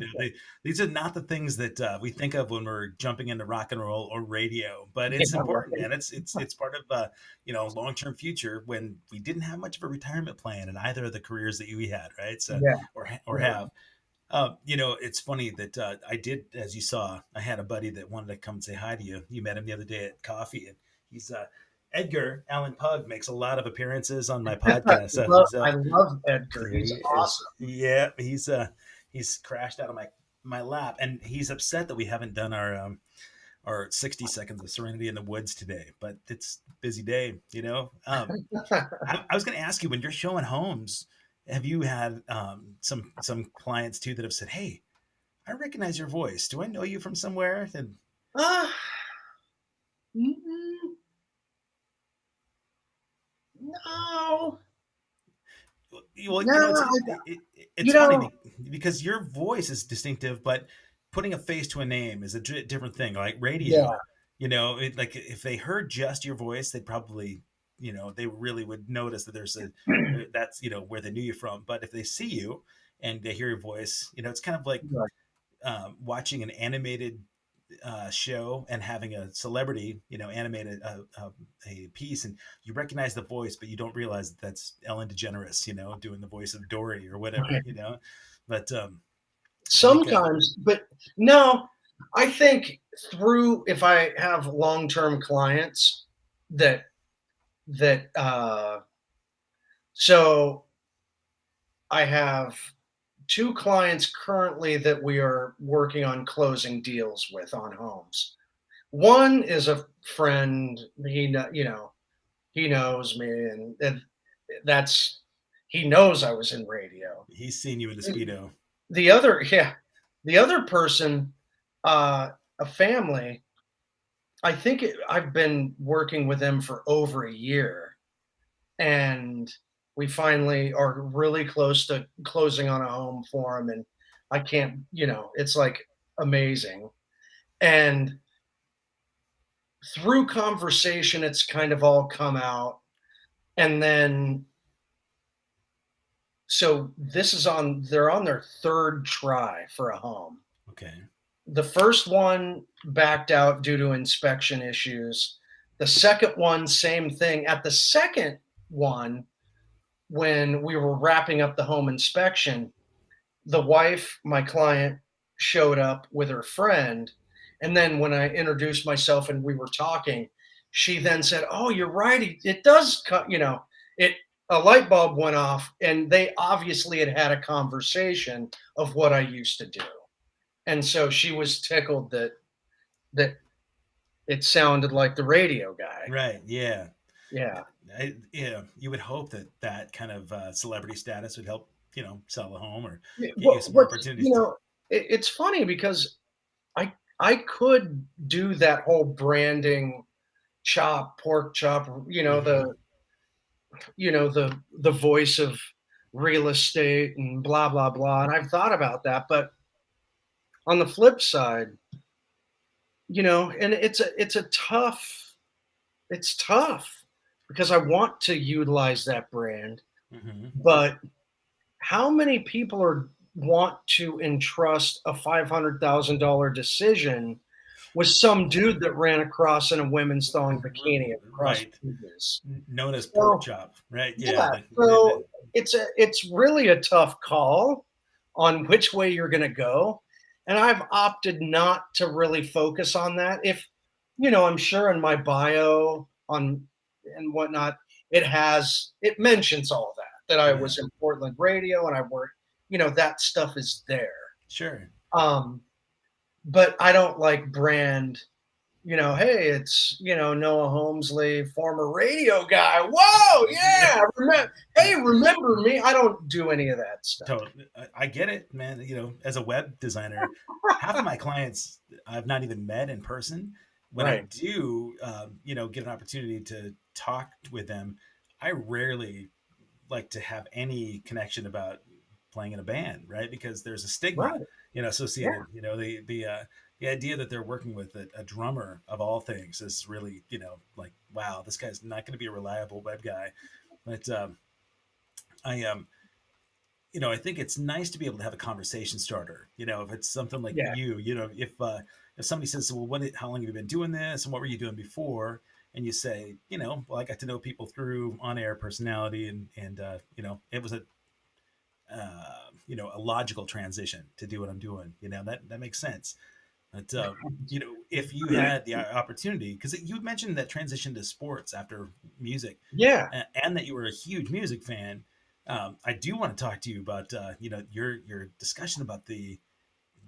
these are not the things that we think of when we're jumping into rock and roll or radio, but Yeah, it's important, right. man. It's part of long term future when we didn't have much of a retirement plan in either of the careers that we had, right? So Yeah, or yeah. have. It's funny that I did, as you saw, I had a buddy that wanted to come and say hi to you. You met him the other day at coffee, and he's Edgar Allan Pug makes a lot of appearances on my podcast. So I love Edgar. there he He's is. awesome. Yeah, he's crashed out of my lap, and he's upset that we haven't done our 60 seconds of serenity in the woods today. But it's a busy day, you know. I was going to ask you, when you're showing homes, have you had some clients too that have said, "Hey, I recognize your voice. Do I know you from somewhere?" And Ah, mm, no, well, no, it's you funny know, because your voice is distinctive, but putting a face to a name is a different thing. Like yeah, radio, like if they heard just your voice, they'd probably, they really would notice that that's where they knew you from. But if they see you and they hear your voice, it's kind of like right. watching an animated show and having a celebrity, animate a piece, and you recognize the voice, but you don't realize that that's Ellen DeGeneres, doing the voice of Dory or whatever, Right. But I think, Sometimes, but no, I think through if I have long-term clients that that so I have 2 clients currently that we are working on closing deals with on homes. One is a friend. He knows me, and that's he knows I was in radio. he's seen you in the speedo. The other, yeah, the other person, a family. I've been working with them for over a year, and we finally are really close to closing on a home for them. And I can't, it's like amazing. And through conversation, it's kind of all come out. And then, so they're on their third try for a home. Okay. The first one backed out due to inspection issues. The second one, same thing. At the second one, when we were wrapping up the home inspection, the wife, my client, showed up with her friend. And then when I introduced myself and we were talking, she then said, "Oh, you're right. It does cut, it." A light bulb went off, and they obviously had had a conversation of what I used to do. And so she was tickled that it sounded like the radio guy. Right. Yeah. Yeah. You would hope that that kind of celebrity status would help, sell a home or Yeah, get you some more what opportunities. it's funny because I could do that whole branding pork chop, Mhm. the voice of real estate and blah, blah, blah. And I've thought about that. But on the flip side, and it's tough because I want to utilize that brand, Hmm. but how many people want to entrust a $500,000 decision with some dude that ran across in a women's thong bikini across Right. bridges? Known as So Porkchop, right? Yeah. yeah, so it's really a tough call on which way you're going to go, and I've opted not to really focus on that. If I'm sure in my bio on and whatnot, it mentions all that I Yeah. was in Portland radio and I worked. That stuff is there. Sure. Um, but I don't like brand. Hey, it's Noah Homsley, former radio guy. Whoa, yeah, hey, remember me? I don't do any of that stuff. Totally. I get it, man. As a web designer, half of my clients I've not even met in person. When I Right, do, get an opportunity to talk with them, I rarely like to have any connection about playing in a band, right? Because there's a stigma, right, yeah, associated. The idea that they're working with a drummer of all things is really, like, wow, this guy's not going to be a reliable web guy. But I I think it's nice to be able to have a conversation starter. If it's something like yeah, you, if somebody says, well, how long have you been doing this, and what were you doing before? And you say, well, I got to know people through on-air personality, and it was a logical transition to do what I'm doing. That makes sense. But if you had the opportunity, because you mentioned that transition to sports after music, yeah, and that you were a huge music fan, I do want to talk to you about your discussion about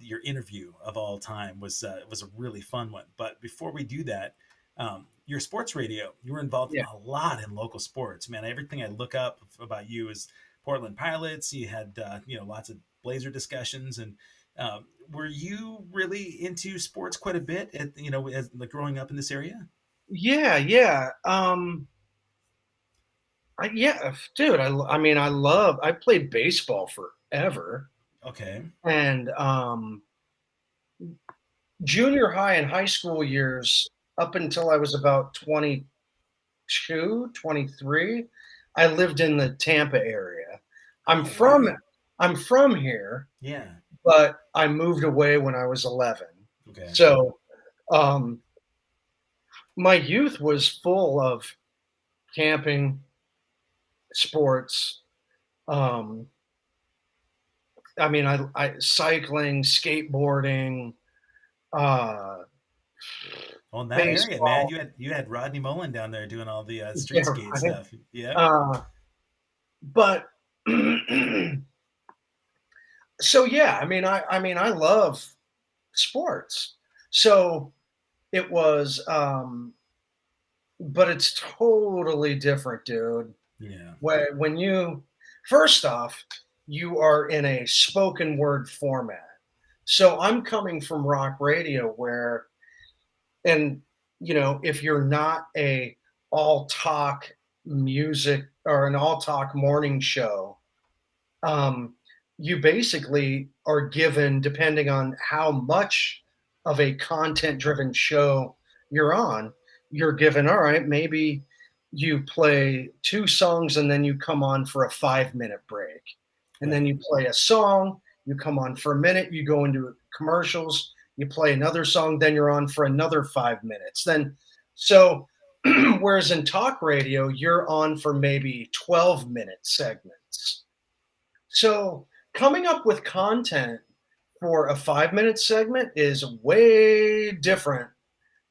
your interview of all time was a really fun one. But before we do that, your sports radio, you were involved yeah. a lot in local sports, man. Everything I look up about you is Portland Pilots. You had lots of Blazer discussions, and were you really into sports quite a bit as like growing up in this area? Yeah, yeah. Yeah, dude. I mean, I played baseball forever, Okay. and junior high and high school years, up until I was about 22, 23, I lived in the Tampa area. I'm Oh from wow. I'm from here, Yeah. but I moved away when I was 11. Okay. So, um, my youth was full of camping, sports. Um, I mean, I cycling, skateboarding, uh, Well, in that area, man, baseball. you had Rodney Mullen down there doing all the Yeah, street skate right. stuff. Yeah. But so yeah, I love sports. So it was, but it's totally different, dude. Yeah. When you first off, you are in a spoken word format. So I'm coming from rock radio where, and if you're not a all talk music or an all talk morning show, um, you basically are given, depending on how much of a content driven show you're on, you're given, all right, maybe you play two songs and then you come on for a 5 minute break. And then Right. you play a song, you come on for a minute, you go into commercials, you play another song, then you're on for another 5 minutes. Then, so, whereas in talk radio, you're on for maybe 12-minute segments. So coming up with content for a 5 minute segment is way different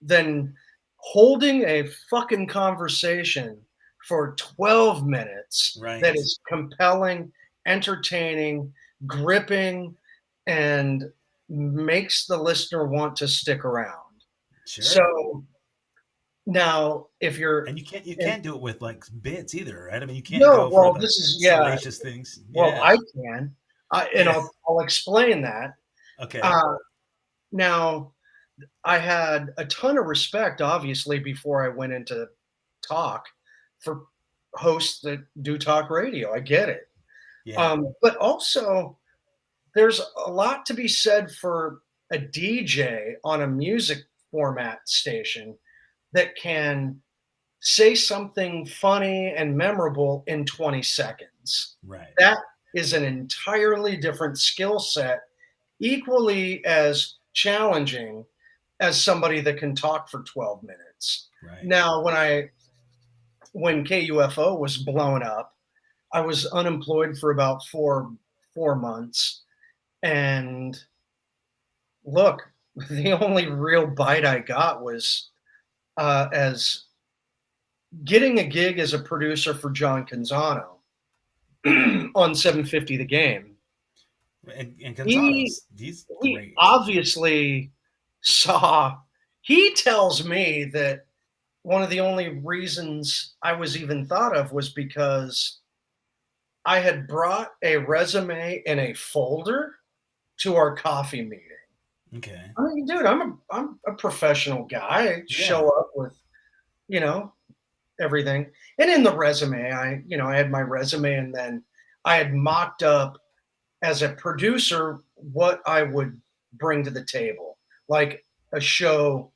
than holding a fucking conversation for 12 minutes that Right. is compelling, entertaining, gripping, and makes the listener want to stick around. Sure. So now, if you're, And you can't and, do it with like bits either, right? I mean, you can't no, go for well, the this is, yeah, salacious things. well, Yeah. I can, and Yeah. I'll explain that. Okay. Uh, Now, I had a ton of respect, obviously, before I went into talk for hosts that do talk radio. I get it. Yeah. But also, there's a lot to be said for a DJ on a music format station that can say something funny and memorable in 20 seconds. Right. That is an entirely different skill set, equally as challenging as somebody that can talk for 12 minutes. Right. Now, when KUFO was blown up, I was unemployed for about four months. And look, the only real bite I got was as getting a gig as a producer for John Canzano on 750 The Game. And He Gonzalez, he's he great. obviously saw. He tells me that one of the only reasons I was even thought of was because I had brought a resume in a folder to our coffee meeting. Okay. I mean, dude, I'm a professional guy. I Yeah. show up with, you know, everything. And in the resume, I had my resume, and then I had mocked up as a producer what I would bring to the table, like a show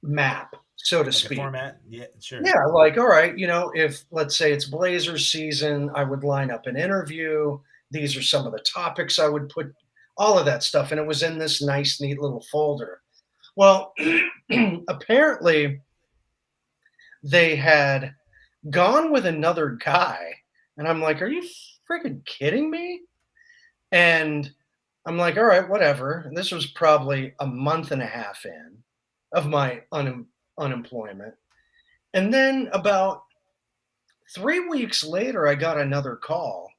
map, so to Like a speak. format. Yeah, sure. Yeah, like, all right, if let's say it's Blazers season, I would line up an interview. These are some of the topics I would put, all of that stuff. And it was in this nice, neat little folder. Well, apparently they had gone with another guy. And I'm like, are you freaking kidding me? And I'm like, all right, whatever. And this was probably a month and a half in of my unemployment. And then about 3 weeks later, I got another call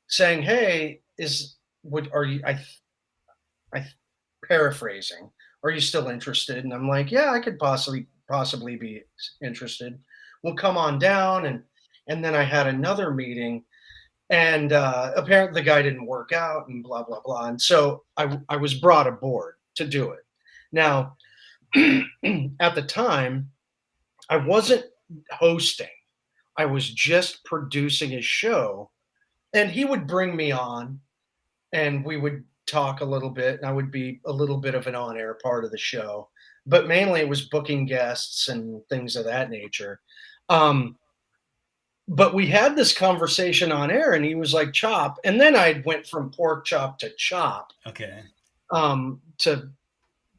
saying, "Hey, is would are you?" I paraphrasing. Are you still interested? And I'm like, "Yeah, I could possibly be interested. Well, come on down." And then I had another meeting, and apparently the guy didn't work out, and blah blah blah. And so I was brought aboard to do it. Now, at the time, I wasn't hosting. I was just producing his show, and he would bring me on, and we would talk a little bit, and I would be a little bit of an on-air part of the show, but mainly it was booking guests and things of that nature. Um, but we had this conversation on air, and he was like, "Chop," and then I went from Porkchop to Chop, Okay. to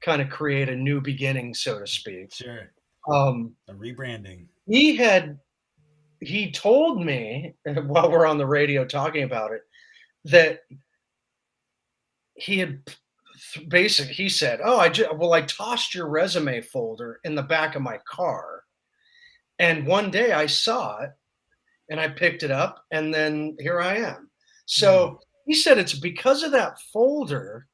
kind of create a new beginning, so to speak. Sure. Um, A rebranding. he had he told me while we're on the radio talking about it that he had basically he said, "Oh, I tossed your resume folder in the back of my car, and one day I saw it, and I picked it up, and then here I am." Mm. So he said it's because of that folder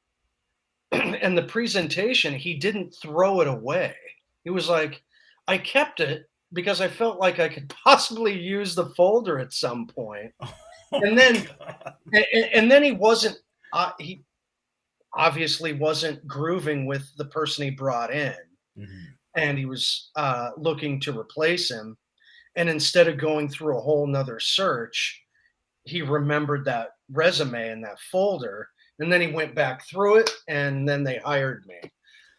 and the presentation, he didn't throw it away. He was like, "I kept it because I felt like I could possibly use the folder at some point." Oh And my then god. and then he obviously wasn't grooving with the person he brought in, Mhm. and he was looking to replace him. And instead of going through a whole nother search, he remembered that resume in that folder, and then he went back through it, and then they hired me.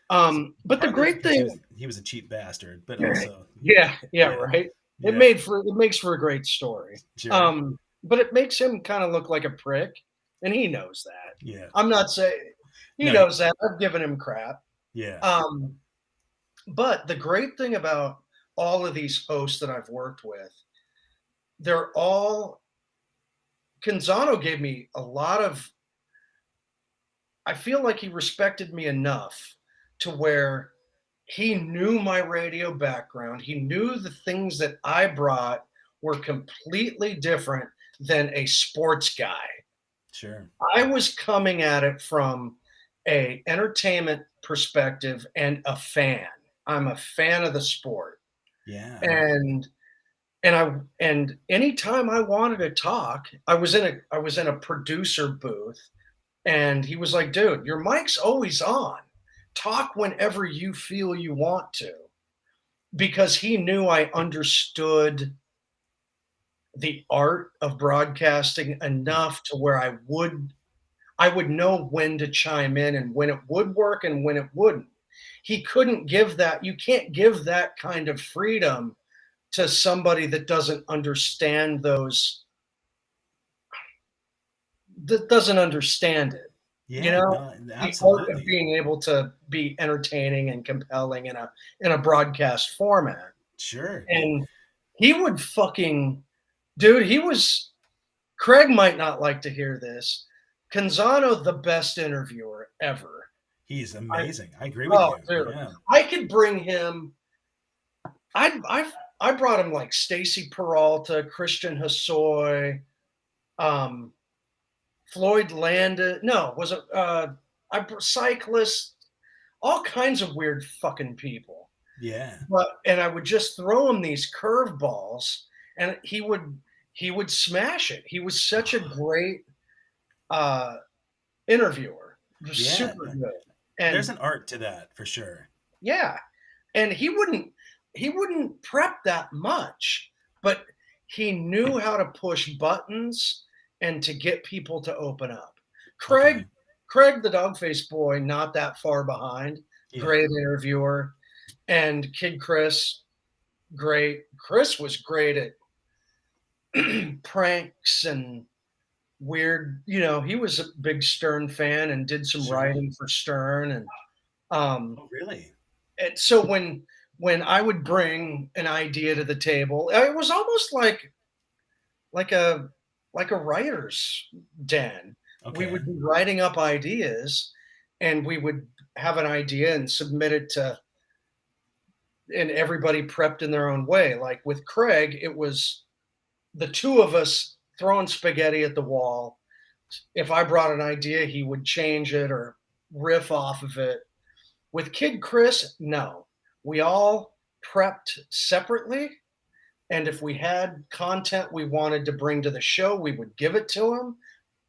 But the Partly great because thing, he was a cheap bastard, but also yeah, yeah. right. Yeah. It makes for a great story. Sure. But it makes him kind of look like a prick, and he knows that. Yeah. I'm not saying he No, knows that. I've given him crap. yeah. Um, but the great thing about all of these hosts that I've worked with, they're all Canzano gave me a lot of. I feel like he respected me enough to where he knew my radio background. He knew the things that I brought were completely different than a sports guy. Sure. I was coming at it from a entertainment perspective and a fan. I'm a fan of the sport. Yeah. And and anytime I wanted to talk, I was in a producer booth, and he was like, "Dude, your mic's always on. Talk whenever you feel you want to." Because he knew I understood the art of broadcasting enough to where I would know when to chime in and when it would work and when it wouldn't. He couldn't give that. You can't give that kind of freedom to somebody that doesn't understand that doesn't understand it. You Yeah, know, no, the art of absolutely. being able to be entertaining and compelling in a broadcast format. Sure. And he would fucking dude, he was Craig might not like to hear this. Canzano, the best interviewer ever. He's I amazing. I agree with oh, you. dude, Yeah. I could bring him. I brought him like Stacy Peralta, Christian Hosoi, um, Floyd Landis. No, was it cyclist? All kinds of weird fucking people. Yeah. And I would just throw him these curveballs, and he would smash it. He was such a great uh, interviewer, just Yeah. super good. There's And an art to that for sure. yeah, and he wouldn't prep that much, but he knew how to push buttons and to get people to open up. Craig, Okay. Craig, the dog face boy, not that far behind. Yeah. Great interviewer, and Kid Chris, great. Chris was great at pranks and weird. You know, he was a big Stern fan and did some Sure. writing for Stern, um, Oh, really? and so when I would bring an idea to the table, it was almost like a like a writer's den. We Okay. would be writing up ideas, and we would have an idea and submit it to, and everybody prepped in their own way. Like with Craig, it was the two of us throwing spaghetti at the wall. If I brought an idea, he would change it or riff off of it. With Kid Chris, no. We all prepped separately. And if we had content we wanted to bring to the show, we would give it to him.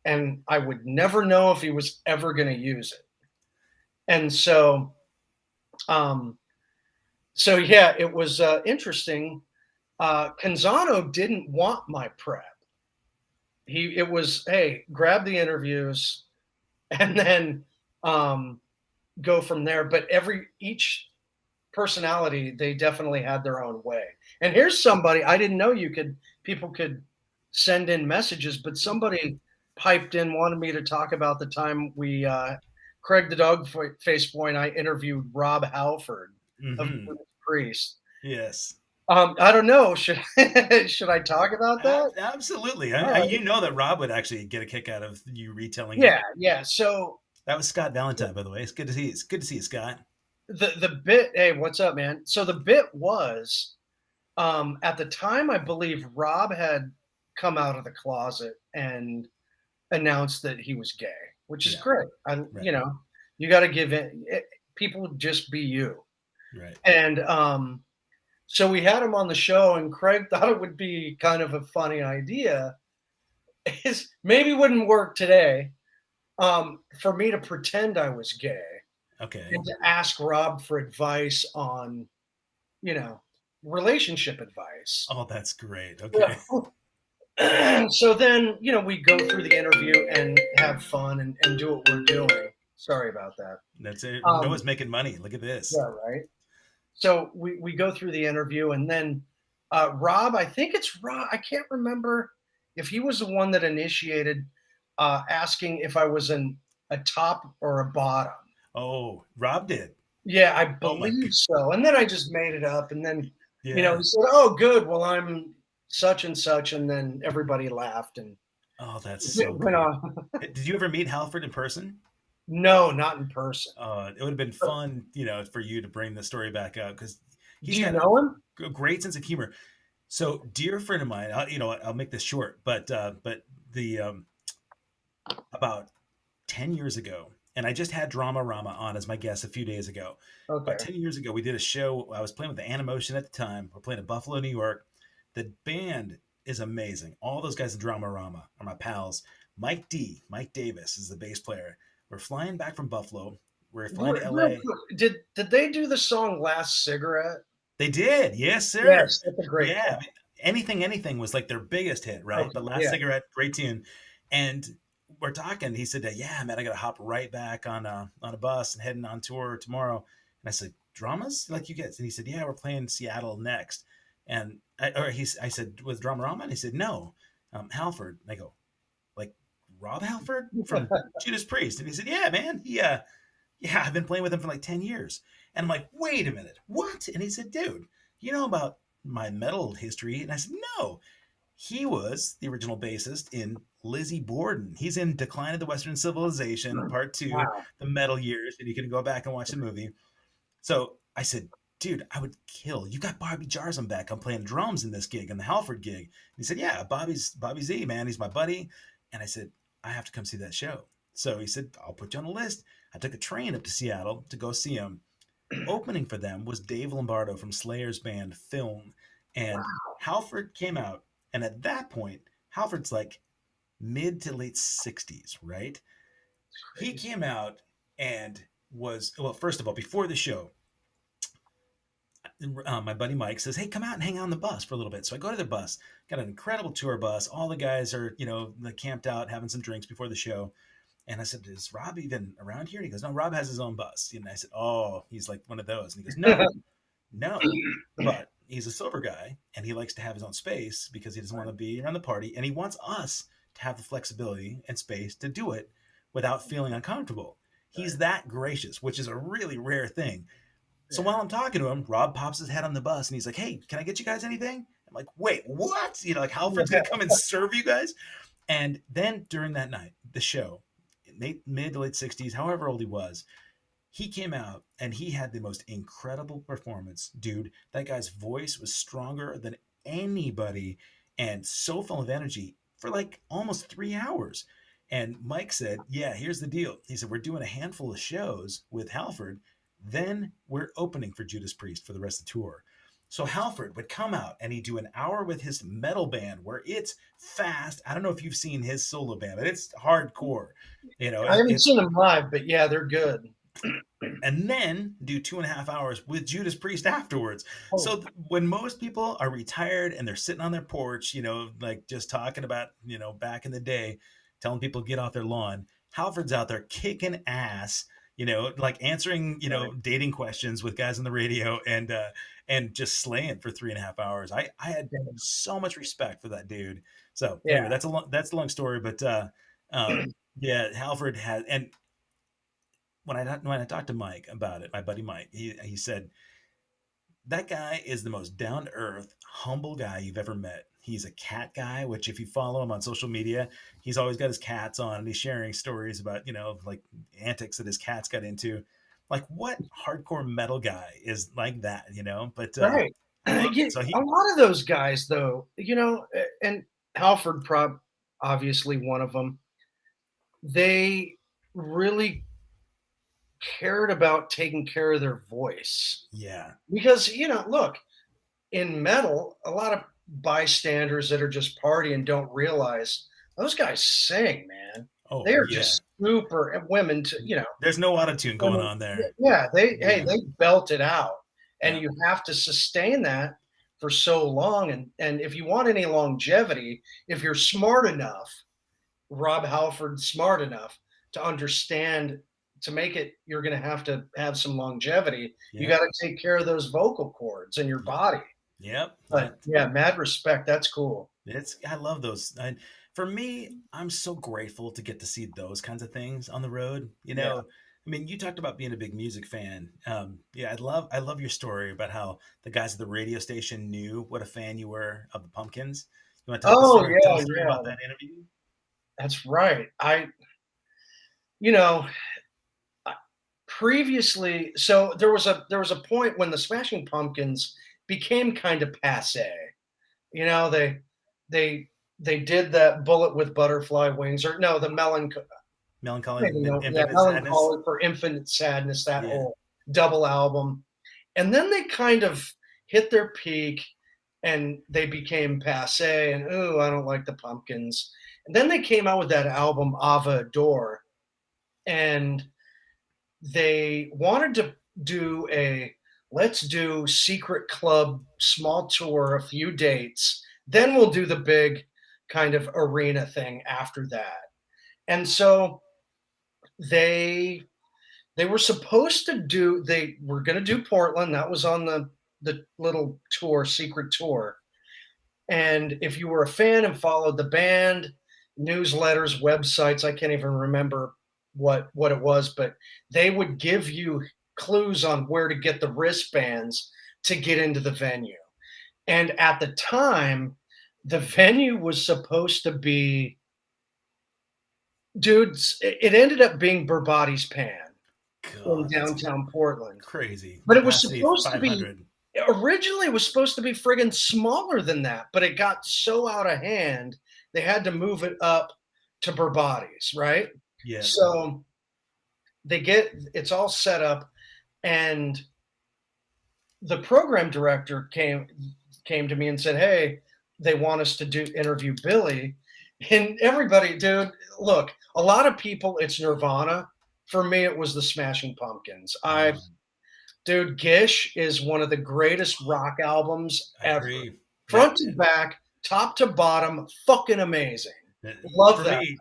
And I would never know if he was ever going to use it. And um, so yeah, it was interesting. Canzano didn't want my prep. It was, hey, grab the interviews and then um, go from there. But each personality, they definitely had their own way. And here's somebody I didn't know people could send in messages, but somebody piped in, wanted me to talk about the time Craig the Dog Face Boy and I interviewed Rob Halford of Mm-hmm. Judas Priest. Yes. I don't know. Should I talk about that? Absolutely. All right. You know that Rob would actually get a kick out of you retelling it. Yeah, yeah. So That was Scott Valentine, by the way. It's good to see. It's good to see you, Scott. the bit, hey, what's up, man? So the bit was at the time, I believe Rob had come out of the closet and announced that he was gay, which is Yeah. great. Right. You got to give people just be you. Right. And so we had him on the show, and Craig thought it would be kind of a funny idea. Is maybe wouldn't work today for me to pretend I was gay Okay. and to ask Rob for advice on, you know, relationship advice. Oh, that's great. Okay. So then, we go through the interview and have fun and do what we're doing. Sorry about that. That's it. Um, Noah's making money. Look at this. yeah, right. So we go through the interview, and then Rob, I think it's Rob. I can't remember if he was the one that initiated asking if I was a top or a bottom. Oh, Rob did. Yeah, I Oh my believe god. so. And then I just made it up, and then Yeah. he said, "Oh, good. Well, I'm such and such," and then everybody laughed and Oh, that's it so went great. on. Did you ever meet Halford in person? No, not in person. It would have been But fun, for you to bring the story back up because do he's you got know him? a great sense of humor. So, dear friend of mine, I'll make this short, but the about 10 years ago, and I just had Drama Rama on as my guest a few days ago. About Okay. 10 years ago, we did a show. I was playing with the Animotion at the time. We're playing in Buffalo, New York. The band is amazing. All those guys in Drama Rama are my pals. Mike Davis is the bass player. We're flying back from Buffalo. We're flying to Real LA. quick, did they do the song "Last Cigarette"? They did. Yes, sir. Yes, that's a great Yeah. call. anything was like their biggest hit, right? Okay, But Last yeah. Cigarette, great tune. And we're talking. He said, "Yeah, man, I got to hop right back on a bus and heading on tour tomorrow." And I said, "Dramas like you guys?" And he said, "Yeah, we're playing Seattle next." And I said, "Was Dramarama?" And he said, "No, Halford." And I go, "Like Rob Halford from Judas Priest?" And he said, "Yeah, man. Yeah, I've been playing with him for like 10 years." And I'm like, "Wait a minute, what?" And he said, "Dude, you know about my metal history?" And I said, "No." He was the original bassist in Lizzie Borden. He's in Decline of the Western Civilization, Part Two, Wow. the metal years, and you can go back and watch the movie. So I said, "Dude, I would kill. You got Bobby Jars on back. I'm playing drums in this gig, in the Halford gig." And he said, "Yeah, Bobby Z, man. He's my buddy." And I said, "I have to come see that show." So he said, "I'll put you on the list." I took a train up to Seattle to go see him. Opening for them was Dave Lombardo from Slayer's band Film. And Halford came out. And at that point, Halford's like mid to late 60s, right? It's He crazy. came out and was, well, first of all, before the show, my buddy Mike says, "Hey, come out and hang out on the bus for a little bit." So I go to the bus, got an incredible tour bus. All the guys are, camped out having some drinks before the show. And I said, "Is Rob even around here?" And he goes, "No, Rob has his own bus." And I said, "Oh, he's like one of those." And he goes, No, but he's a sober guy and he likes to have his own space because he doesn't want to be around the party. And he wants us to have the flexibility and space to do it without feeling uncomfortable. He's Right. that gracious, which is a really rare thing. So Yeah. while I'm talking to him, Rob pops his head on the bus and he's like, "Hey, can I get you guys anything?" I'm like, "Wait, what?" Like Halford's Yeah. going to come and serve you guys? And then during that night, the show, mid to late 60s, however old he was, he came out and he had the most incredible performance, dude. That guy's voice was stronger than anybody and so full of energy for like almost 3 hours. And Mike said, "Yeah, here's the deal." He said, "We're doing a handful of shows with Halford. Then we're opening for Judas Priest for the rest of the tour." So Halford would come out and he'd do an hour with his metal band where it's fast. I don't know if you've seen his solo band, but it's hardcore. I haven't It's seen them live, but yeah, they're good. and then do 2.5 hours with Judas Priest afterwards. Oh, So when most people are retired and they're sitting on their porch, like just talking about, back in the day, telling people to get off their lawn, Halford's out there kicking ass, like answering, right. dating questions with guys on the radio and just slaying for 3.5 hours. I had Yeah. so much respect for that dude. So anyway, Yeah. that's a long story, but yeah, Halford had, and when I talked to Mike about it, my buddy Mike, he said that guy is the most down to earth, humble guy you've ever met. He's a cat guy, which if you follow him on social media, he's always got his cats on and he's sharing stories about like antics that his cats got into. Like what hardcore metal guy is like that, But Right. I love Yeah, it. So a he, lot of those guys, though, and Halford, obviously one of them. They really cared about taking care of their voice yeah, because look, in metal, a lot of bystanders that are just partying don't realize those guys sing, man. oh They are yeah, just super, and women too, there's no auto tune I going mean, on there. yeah, Yeah, they belt it out, and yeah, you have to sustain that for so long, and if you want any longevity, if you're smart enough, Rob Halford smart enough to understand to make it, you're going to have some longevity. You got yeah, to take care of those vocal cords in your body. yep. But yeah, mad respect. That's cool. I love those. For me, I'm so grateful to get to see those kinds of things on the road. Yeah. I mean, you talked about being a big music fan. Yeah, I love your story about how the guys at the radio station knew what a fan you were of the Pumpkins. You want to Oh tell the yeah, story about yeah. that interview? That's right. You know, I- previously, so there was a point when the Smashing Pumpkins became kind of passe. You know, they they did that Bullet with Butterfly Wings, or no, the Melancholy, maybe no, yeah, Infinite Sadness. Melancholy for Infinite Sadness, that Yeah, whole double album. And then they kind of hit their peak and they became passe and ooh, I don't like the Pumpkins. And then they came out with that album Ava Adore, and they wanted to do a let's do secret club small tour, a few dates, Then we'll do the big kind of arena thing after that. And so they they were supposed to do they were going to do Portland. That was on the little tour, secret tour. And if you were a fan and followed the band, newsletters, websites, I can't even remember what it was, but they would give you clues on where to get the wristbands to get into the venue. And at the time, the venue was supposed to be, dudes, it ended up being Burbati's Pan in God, that's downtown Portland. crazy. But it was Capacity supposed to be 500. originally it was supposed to be friggin' smaller than that, but it got so out of hand, they had to move it up to Burbati's, right? Yeah. So it's all set up, and the program director came to me and said, "Hey, they want us to do interview Billy." And everybody, dude, look, a lot of people, it's Nirvana. For me, it was the Smashing Pumpkins. Dude, Gish is one of the greatest rock albums I ever. agree. Front to back, top to bottom, fucking amazing. Yeah. Love For that. me,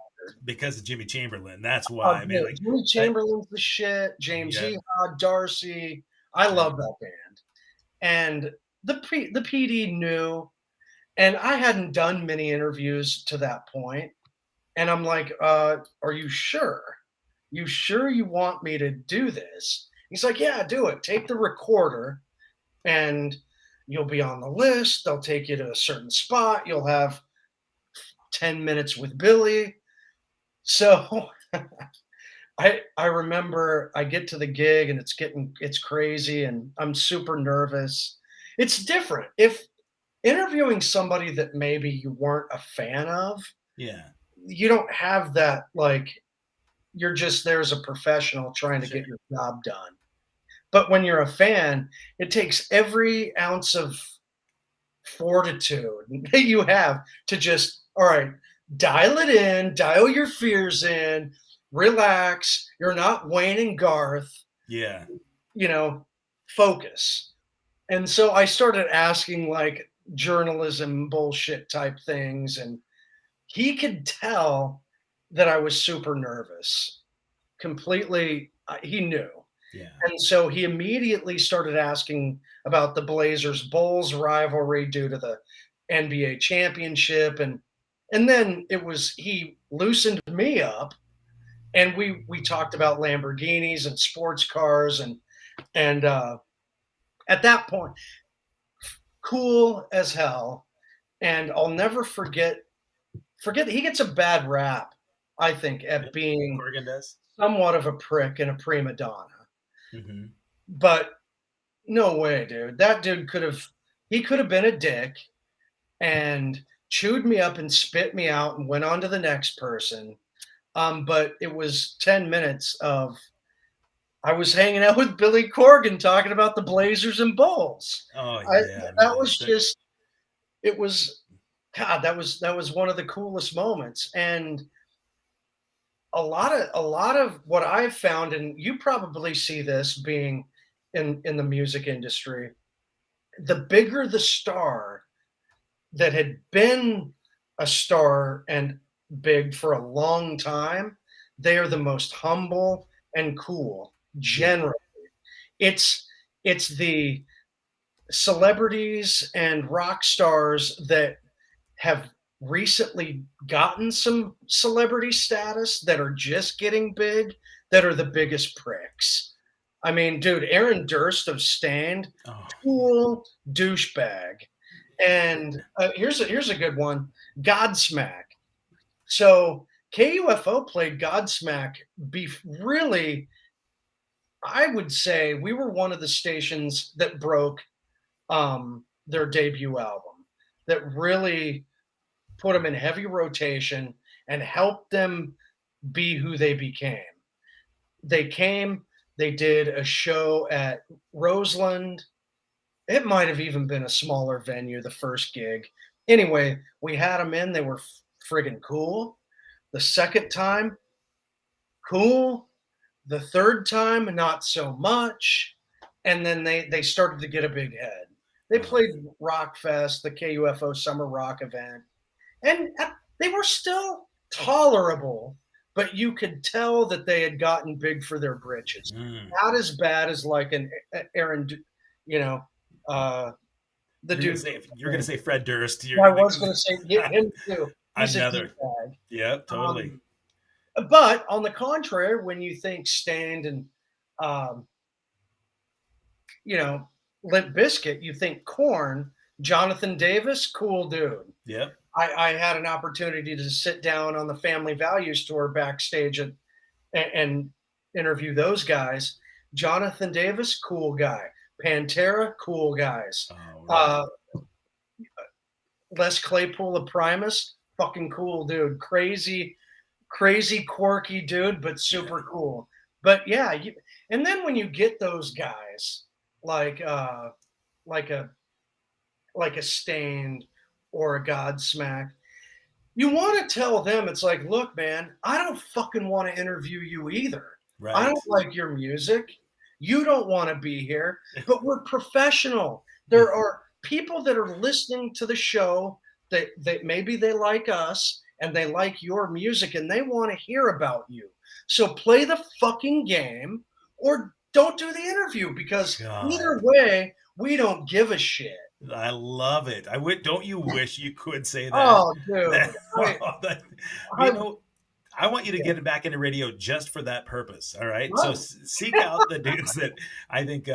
because of Jimmy Chamberlain, that's why. Yeah, Like Jimmy Chamberlain's the shit. James Yeah. Ehud, Darcy. I love that band. And the PD knew, and I hadn't done many interviews to that point. And I'm like, are you sure? You sure you want me to do this? He's like, yeah, do it. Take the recorder and you'll be on the list. They'll take you to a certain spot. You'll have 10 minutes with Billy. So I remember I get to the gig and it's crazy and I'm super nervous. It's different. If interviewing somebody that maybe you weren't a fan of, Yeah. you don't have that, like, you're just there as a professional trying to Sure. get your job done. But when you're a fan, it takes every ounce of fortitude that you have to just, all right, dial it in, dial your fears in, relax. You're not Wayne and Garth, Yeah. focus. And so I started asking like journalism bullshit type things, and he could tell that I was super nervous. Completely, he knew. Yeah. And so he immediately started asking about the Blazers Bulls rivalry due to the NBA championship, and then he loosened me up, and we talked about Lamborghinis and sports cars, and at that point, cool as hell. And I'll never forget he gets a bad rap, I think, at being Corrigan does. somewhat of a prick and a prima donna. Mm-hmm. But no way, dude. That dude could have been a dick and chewed me up and spit me out and went on to the next person. But it was 10 minutes of I was hanging out with Billy Corgan talking about the Blazers and Bulls. Oh yeah. That was just it was God, that was one of the coolest moments. And a lot of what I've found, and you probably see this being in the music industry, the bigger the star that had been a star and big for a long time, they are the most humble and cool. Generally, it's the celebrities and rock stars that have recently gotten some celebrity status that are just getting big that are the biggest pricks. I mean, dude, Aaron Durst of Stained, cool douchebag. And here's a good one, Godsmack. So KUFO played Godsmack. Really, I would say we were one of the stations that broke their debut album, that really put them in heavy rotation and helped them be who they became. They did a show at Roseland. It might have even been a smaller venue, the first gig. Anyway, we had them in. They were friggin' cool. The second time, cool. The third time, not so much. And then they started to get a big head. They played Rock Fest, the KUFO Summer Rock event, and they were still tolerable, but you could tell that they had gotten big for their britches. Mm. Not as bad as like an Aaron, you know, the dude. You're gonna say Fred Durst. I was going to say him too. He's a Another. D-bag. Yep, totally. But on the contrary, when you think Stained and um, Limp Bizkit, you think Korn, Jonathan Davis, cool dude. Yep. I had an opportunity to sit down on the Family Values tour backstage and interview those guys. Jonathan Davis, cool guy. Pantera, cool guys. Oh, right. Les Claypool of Primus, fucking cool dude. Crazy, quirky dude, but super cool. But yeah, and then when you get those guys like a Stained or a Godsmack, you want to tell them, it's like, look, man, I don't fucking want to interview you either. Right. I don't like your music. You don't want to be here, but we're professional. There are people that are listening to the show that maybe they like us and they like your music and they want to hear about you. So play the fucking game or don't do the interview, because either way, we don't give a shit. I love it. Don't you wish you could say that? Oh, dude. I want you to get back into radio just for that purpose. All right. So seek out the dudes that I think,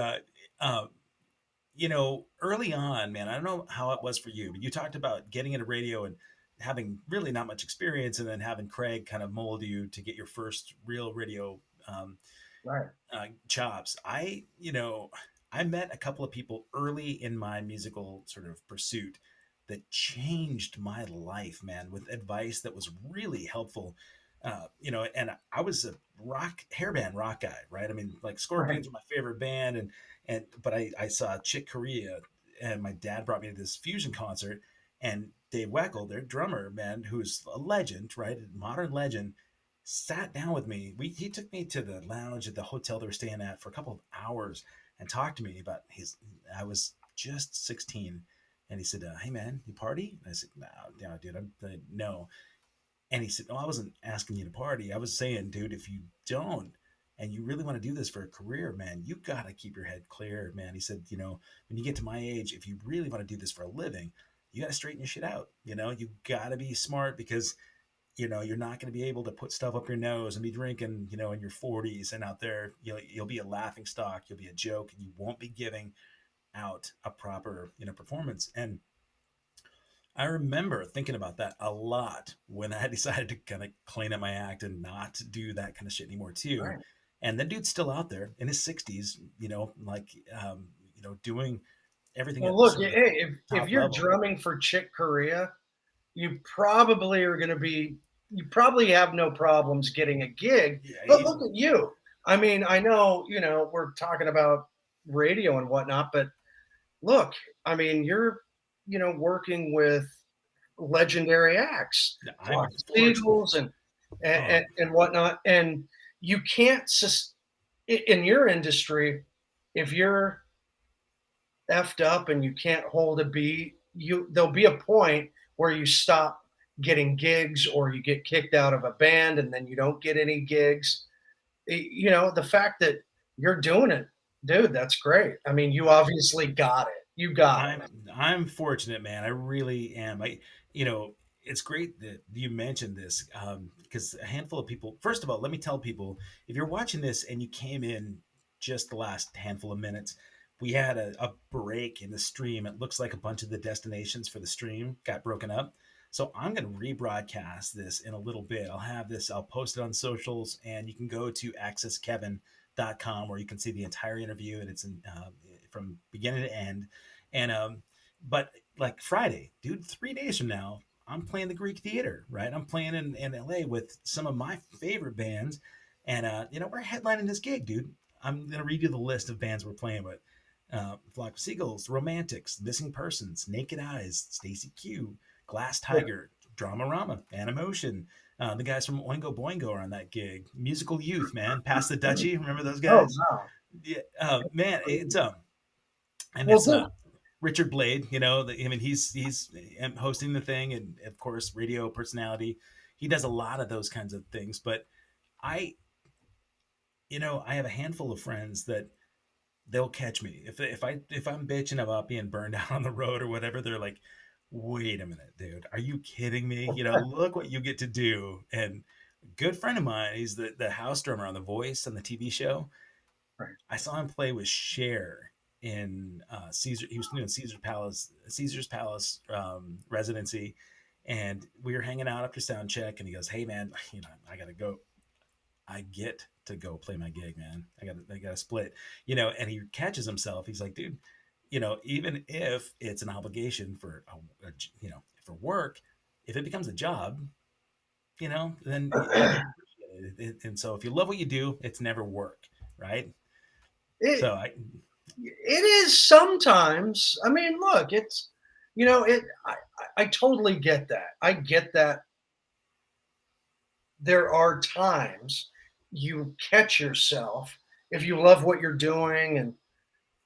early on, man, I don't know how it was for you, but you talked about getting into radio and having really not much experience, and then having Craig kind of mold you to get your first real radio chops. I met a couple of people early in my musical sort of pursuit that changed my life, man, with advice that was really helpful. And I was a hairband rock guy, right? I mean, like Scorpions were my favorite band, but I saw Chick Corea, and my dad brought me to this fusion concert, and Dave Weckl, their drummer, man, who's a legend, right? A modern legend, sat down with me. He took me to the lounge at the hotel they were staying at for a couple of hours and talked to me about I was just 16. And he said, hey man, you party? And I said, no, dude, no. And he said, no, I wasn't asking you to party. I was saying, dude, if you don't, and you really want to do this for a career, man, you got to keep your head clear, man. He said, when you get to my age, if you really want to do this for a living, you got to straighten your shit out. You got to be smart, because you're not going to be able to put stuff up your nose and be drinking, in your 40s, and out there, you'll be a laughing stock, you'll be a joke, and you won't be giving out a proper, performance. And I remember thinking about that a lot when I decided to kind of clean up my act and not do that kind of shit anymore too. Right. And the dude's still out there in his 60s, doing everything. Well, look, hey, if you're drumming for Chick Corea, you probably have no problems getting a gig. Yeah, but look at you. I mean, I know, we're talking about radio and whatnot, but look, I mean, you're, working with legendary acts, Eagles and whatnot. And you can't, in your industry, if you're effed up and you can't hold a beat, there'll be a point where you stop getting gigs, or you get kicked out of a band and then you don't get any gigs. The fact that you're doing it, dude, that's great. I mean, you obviously got it. You got it. I'm fortunate, man. I really am. It's great that you mentioned this, because a handful of people, first of all, let me tell people, if you're watching this and you came in just the last handful of minutes, we had a break in the stream. It looks like a bunch of the destinations for the stream got broken up. So I'm going to rebroadcast this in a little bit. I'll post it on socials, and you can go to accesskevin.com where you can see the entire interview, and it's from beginning to end. And but like Friday, dude, 3 days from now, I'm playing the Greek Theater, right? I'm playing in LA with some of my favorite bands, and we're headlining this gig, dude. I'm gonna read you the list of bands we're playing with: Flock of Seagulls, Romantics, Missing Persons, Naked Eyes, Stacy Q, Glass Tiger, Dramarama, Animotion. The guys from Oingo Boingo are on that gig. Musical Youth, man. Pass the Dutchie. Remember those guys? Oh, wow. Yeah, man. It's and well, Richard Blade, I mean, he's hosting the thing, and of course, radio personality. He does a lot of those kinds of things. But I, I have a handful of friends that they'll catch me if I'm bitching about being burned out on the road or whatever. They're like, "Wait a minute, dude, are you kidding me? Look what you get to do." And a good friend of mine, he's the house drummer on The Voice on the TV show. Right. I saw him play with Cher in Caesar. He was doing Caesar's Palace residency, and we were hanging out after sound check. And he goes, "Hey man, I gotta go. I get to go play my gig, man. I gotta split." And he catches himself. He's like, "Dude, even if it's an obligation for for work, if it becomes a job, then you got to appreciate it. And so if you love what you do, it's never work, right?" It, So it is sometimes. I mean, look, it's, I totally get that. I get that there are times you catch yourself if you love what you're doing.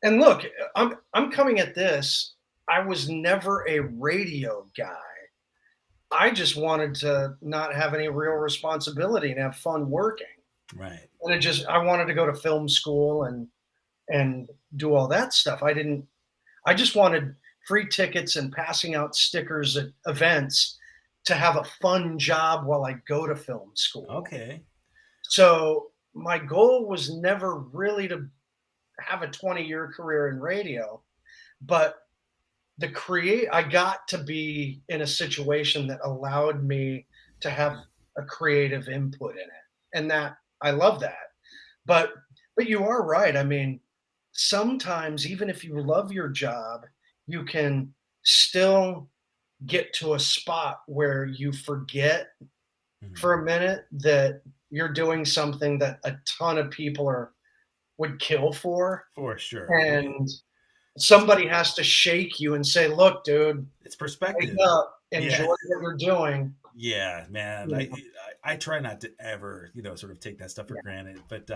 And look, I'm coming at this. I was never a radio guy. I just wanted to not have any real responsibility and have fun working. right. And I wanted to go to film school and do all that stuff. I just wanted free tickets and passing out stickers at events to have a fun job while I go to film school. Okay. So my goal was never really to have a 20-year career in radio, but I got to be in a situation that allowed me to have a creative input in it. And that I love that. But you are right. I mean, sometimes even if you love your job, you can still get to a spot where you forget for a minute that you're doing something that a ton of people would kill for. For sure. And somebody has to shake you and say, "Look, dude, It's perspective. wake up, enjoy what you're doing." Yeah, man. I try not to ever, sort of take that stuff for granted. But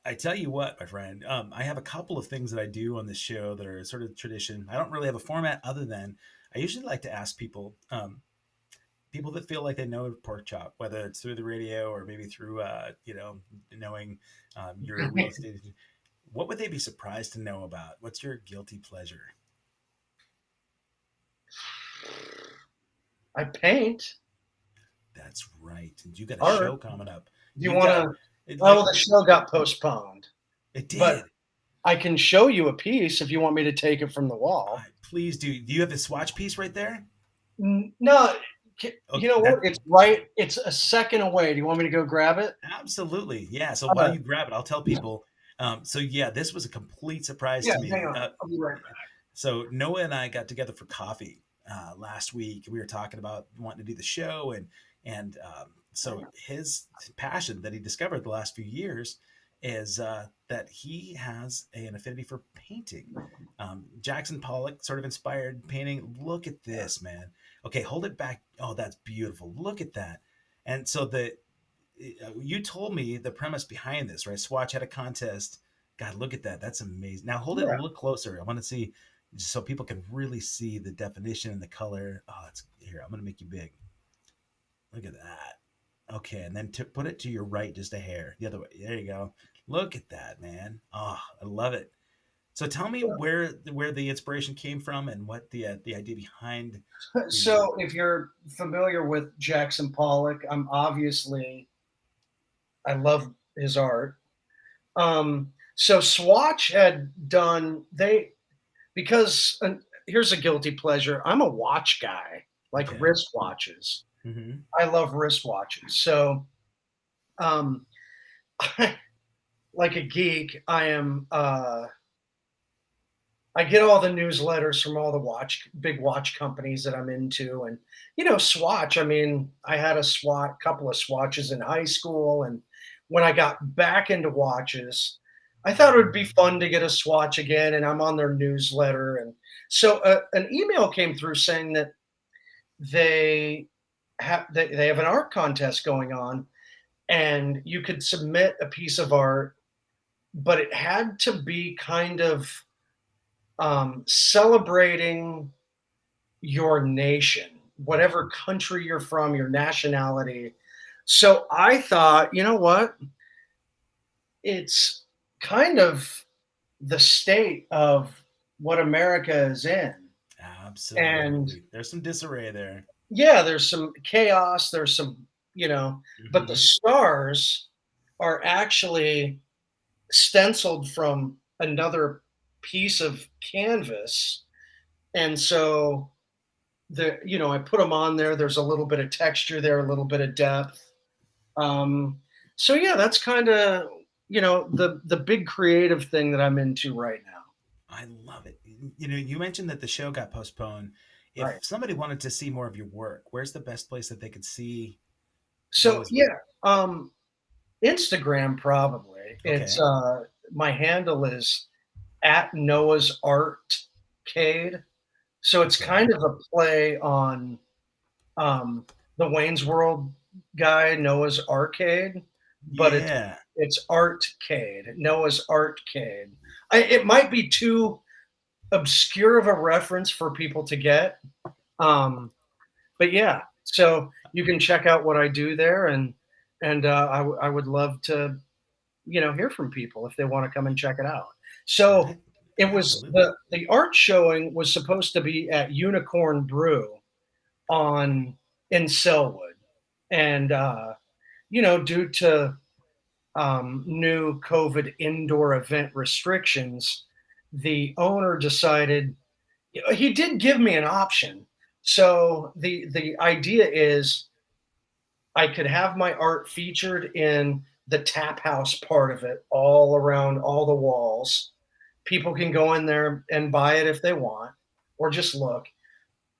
I tell you what, my friend, I have a couple of things that I do on this show that are sort of tradition. I don't really have a format other than I usually like to ask people, people that feel like they know Porkchop, whether it's through the radio or maybe through, knowing your real estate. What would they be surprised to know about? What's your guilty pleasure? I paint. That's right. And you got a Art. show coming up. Do you want to? It, Oh, the show got postponed. it did. But I can show you a piece if you want me to take it from the wall. Please do. Do you have the swatch piece right there? No, you know what? It's right. It's a second away. Do you want me to go grab it? Absolutely. Yeah. So while you grab it, I'll tell people. So yeah, this was a complete surprise to me. Hang on. I'll be right back. So Noah and I got together for coffee last week. We were talking about wanting to do the show, and so his passion that he discovered the last few years is that he has an affinity for painting. Jackson Pollock sort of inspired painting. Look at this, man. Okay, hold it back. Oh, that's beautiful. Look at that. And so you told me the premise behind this, right? Swatch had a contest. God, look at that. That's amazing. Now hold it a little closer. I want to see so people can really see the definition and the color. Oh, it's here. I'm going to make you big. Look at that. Okay, and then put it to your right just a hair. The other way. There you go. Look at that, man. Oh, I love it. So tell me where the inspiration came from and what the idea behind. So if you're familiar with Jackson Pollock, I love his art. So Swatch had done because here's a guilty pleasure. I'm a watch guy, like wrist watches. Mm-hmm. I love wristwatches. So, like a geek, I am. I get all the newsletters from all the big watch companies that I'm into, and Swatch. I mean, I had a couple of Swatches in high school, and when I got back into watches, I thought it would be fun to get a Swatch again, and I'm on their newsletter, and so an email came through saying that they have an art contest going on, and you could submit a piece of art, but it had to be kind of celebrating your nation, whatever country you're from, your nationality. So I thought, you know what? It's kind of the state of what America is in. And Absolutely. There's some disarray there. yeah, there's some chaos, there's some, but the Hmm. stars are actually stenciled from another piece of canvas. And so I put them on there. There's a little bit of texture there, a little bit of depth. So yeah, that's kind of, the big creative thing that I'm into right now. I love it. You mentioned that the show got postponed. If Right. somebody wanted to see more of your work, where's the best place that they could see So Noah's work? yeah, Instagram probably. It's Okay. my handle is at Noah's Artcade. So it's Okay. kind of a play on the Wayne's World guy, Noah's Arcade, but it's Yeah. it's Artcade, Noah's Artcade. It might be too obscure of a reference for people to get, but yeah. So you can check out what I do there, and I would love to hear from people if they want to come and check it out. So I, it was absolutely. the art showing was supposed to be at Unicorn Brew on in Selwood, and due to new COVID indoor event restrictions, the owner decided he did give me an option. So the idea is I could have my art featured in the tap house part of it, all around all the walls. People can go in there and buy it if they want, or just look.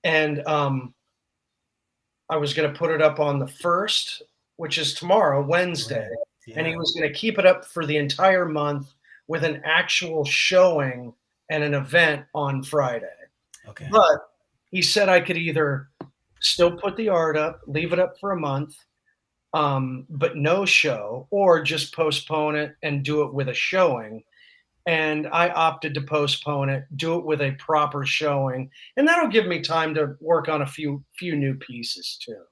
And I was going to put it up on the first, which is tomorrow, Wednesday, Right. and he Yeah. was going to keep it up for the entire month with an actual showing and an event on Friday. Okay. But he said I could either still put the art up, leave it up for a month, but no show, or just postpone it and do it with a showing. And I opted to postpone it, do it with a proper showing, and that'll give me time to work on a few new pieces too.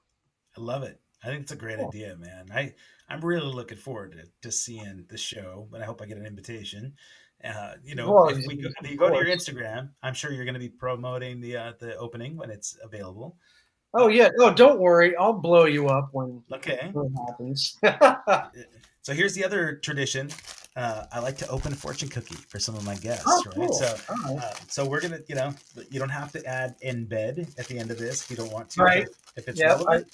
I love it. I think it's a great Cool. idea, man. I'm really looking forward to seeing the show, and I hope I get an invitation. Well, If of you go to your course. Instagram, I'm sure you're going to be promoting the opening when it's available. Oh Uh, yeah. Oh, don't worry. I'll blow you up okay. when it happens. So here's the other tradition. I like to open a fortune cookie for some of my Oh, guests, right? cool. All right. So we're gonna, you don't have to add in bed at the end of this if you don't want to, but Right. if it's Yep. relevant,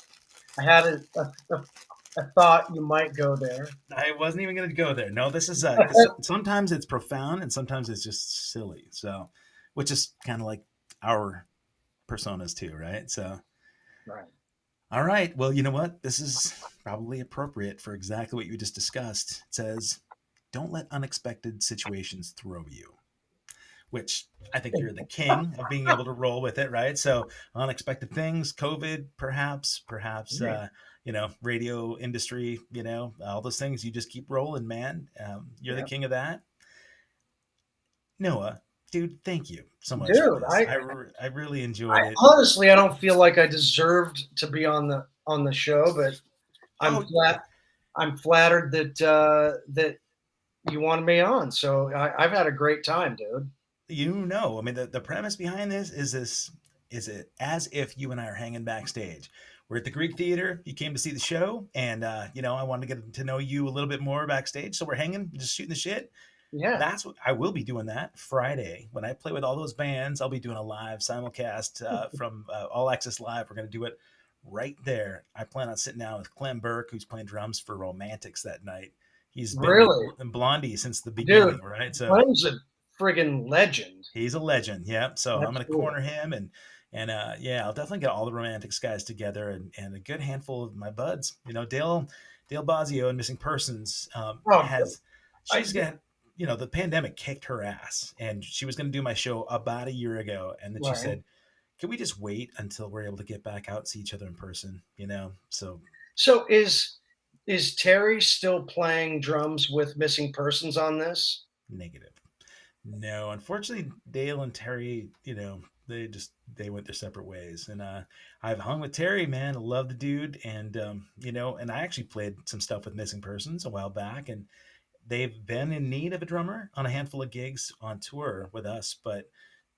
I had a thought you might go there. I wasn't even gonna go there. No, this is because sometimes it's profound and sometimes it's just silly. So, which is kind of like our personas too, right? So, Right. all right. Well, you know what? This is probably appropriate for exactly what you just discussed. It says, "Don't let unexpected situations throw you." Which I think you're the king of being able to roll with it, right? So unexpected things, COVID, perhaps, Yeah. radio industry, all those things. You just keep rolling, man. You're the Yeah. king of that. Noah, dude, thank you so much for Dude, this. I really enjoyed it. honestly, I don't feel like I deserved to be on the show, but I'm Oh, flat. I'm flattered that you wanted me on. So I've had a great time, dude. I mean, the premise behind this is it as if you and I are hanging backstage. We're at the Greek Theater. You came to see the show, and I wanted to get to know you a little bit more backstage. So we're hanging, just shooting the shit. Yeah. That's what I will be doing that Friday when I play with all those bands. I'll be doing a live simulcast from All Access Live. We're going to do it right there. I plan on sitting down with Clem Burke, who's playing drums for Romantics that night. He's been with Really, Blondie since the dude. beginning, right? So Glenn's a friggin' legend. he's a legend. Yep. So I'm That's going to cool. corner him and yeah, I'll definitely get all the Romantics guys together and a good handful of my buds. Dale Bazio and Missing Persons Oh, has I, she's got the pandemic kicked her ass and she was going to do my show about a year ago and then she right. said, "Can we just wait until we're able to get back out and see each other in person?" So So is Terry still playing drums with Missing Persons on this? negative. No, unfortunately, Dale and Terry, they went their separate ways. And I've hung with Terry, man. I love the dude, and and I actually played some stuff with Missing Persons a while back, and they've been in need of a drummer on a handful of gigs on tour with us, but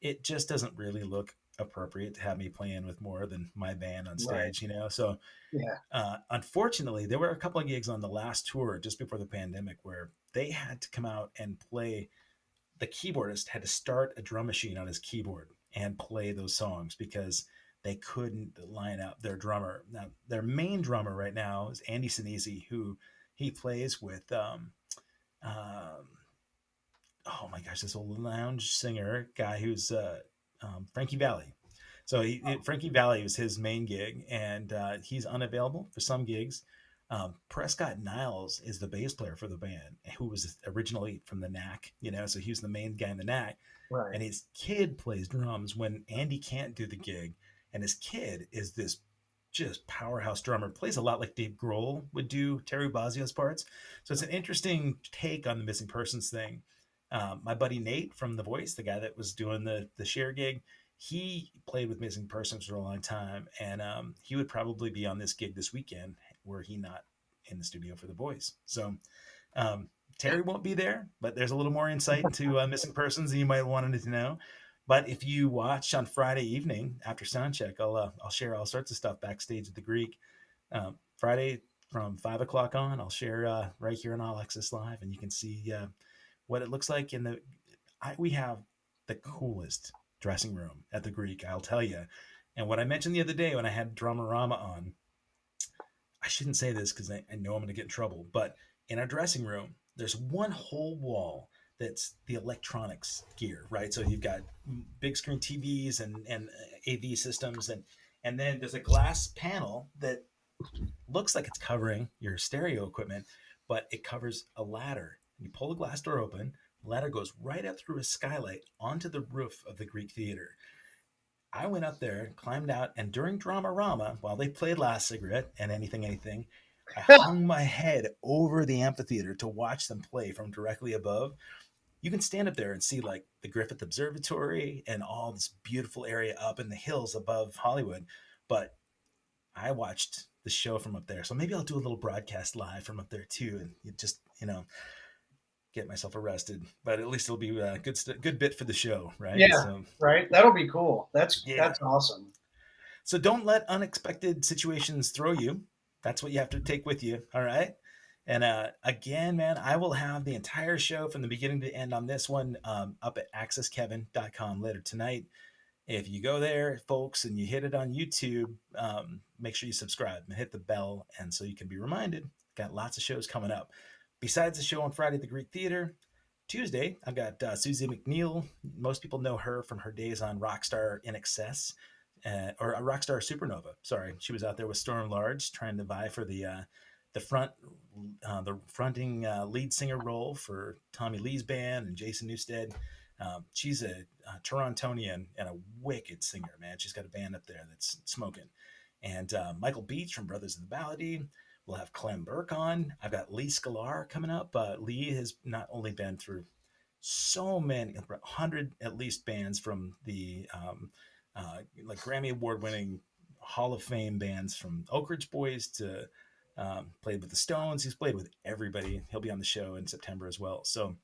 it just doesn't really look appropriate to have me playing with more than my band on Right. stage. So Yeah. unfortunately, there were a couple of gigs on the last tour just before the pandemic where they had to come out and play. The keyboardist had to start a drum machine on his keyboard and play those songs because they couldn't line up their drummer. Now, their main drummer right now is Andy Sinise, who he plays with um, oh my gosh, this old lounge singer guy who's Frankie Valli. So Frankie Valli was his main gig, and he's unavailable for some gigs. Prescott Niles is the bass player for the band, who was originally from the Knack, so he was the main guy in the Knack. Right. And his kid plays drums when Andy can't do the gig. And his kid is this just powerhouse drummer, plays a lot like Dave Grohl would do Terry Bozzio's parts. So it's an interesting take on the missing persons thing. My buddy Nate from The Voice, the guy that was doing the share gig, he played with missing persons for a long time, and he would probably be on this gig this weekend were he not in the studio for The Voice. So um, Terry won't be there, but there's a little more insight into missing persons than you might want to know. But if you watch on Friday evening after soundcheck, I'll share all sorts of stuff backstage at the Greek. Friday from 5 o'clock on, I'll share right here on All Access Live, and you can see what it looks like we have the coolest dressing room at the Greek, I'll tell you. And what I mentioned the other day when I had Dramarama on, I shouldn't say this because I know I'm going to get in trouble, but in our dressing room, there's one whole wall that's the electronics gear, right? So you've got big screen TVs and AV systems, and then there's a glass panel that looks like it's covering your stereo equipment, but it covers a ladder. You pull the glass door open, the ladder goes right up through a skylight onto the roof of the Greek Theater. I went up there, climbed out, and during Dramarama, while they played Last Cigarette and Anything, I hung my head over the amphitheater to watch them play from directly above. You can stand up there and see like the Griffith Observatory and all this beautiful area up in the hills above Hollywood. But I watched the show from up there. So maybe I'll do a little broadcast live from up there too, and you just get myself arrested. But at least it'll be a good bit for the show, right? Yeah. So Right. That'll be cool. yeah. That's awesome. So don't let unexpected situations throw you. That's what you have to take with you. All right. And again, man, I will have the entire show from the beginning to end on this one up at accesskevin.com later tonight. If you go there, folks, and you hit it on YouTube, make sure you subscribe and hit the bell, and so you can be reminded. Got lots of shows coming up. Besides the show on Friday at the Greek Theater, Tuesday, I've got Susie McNeil. Most people know her from her days on Rockstar In Excess, or Rockstar Supernova. Sorry, she was out there with Storm Large trying to vie for the fronting lead singer role for Tommy Lee's band and Jason Newsted. She's a Torontonian and a wicked singer, man. She's got a band up there that's smoking. And Michael Beach from Brothers of the Ballady. We'll have Clem Burke on. I've got Lee Scalar coming up. Lee has not only been through so many, 100 at least bands from the like Grammy Award winning Hall of Fame bands from Oak Ridge Boys to played with the Stones. He's played with everybody. He'll be on the show in September as well. So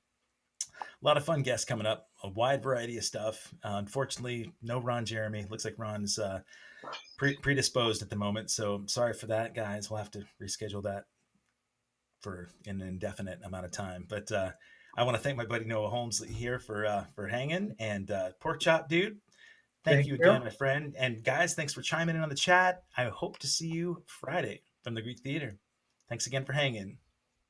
a lot of fun guests coming up, a wide variety of stuff. Unfortunately, no Ron Jeremy. Looks like Ron's predisposed at the moment. So sorry for that, guys. We'll have to reschedule that for an indefinite amount of time. But I want to thank my buddy Noah Holmes here for hanging, and Porkchop dude. Thank Thank you you. again, my friend. And guys, thanks for chiming in on the chat. I hope to see you Friday from the Greek Theater. Thanks again for hanging.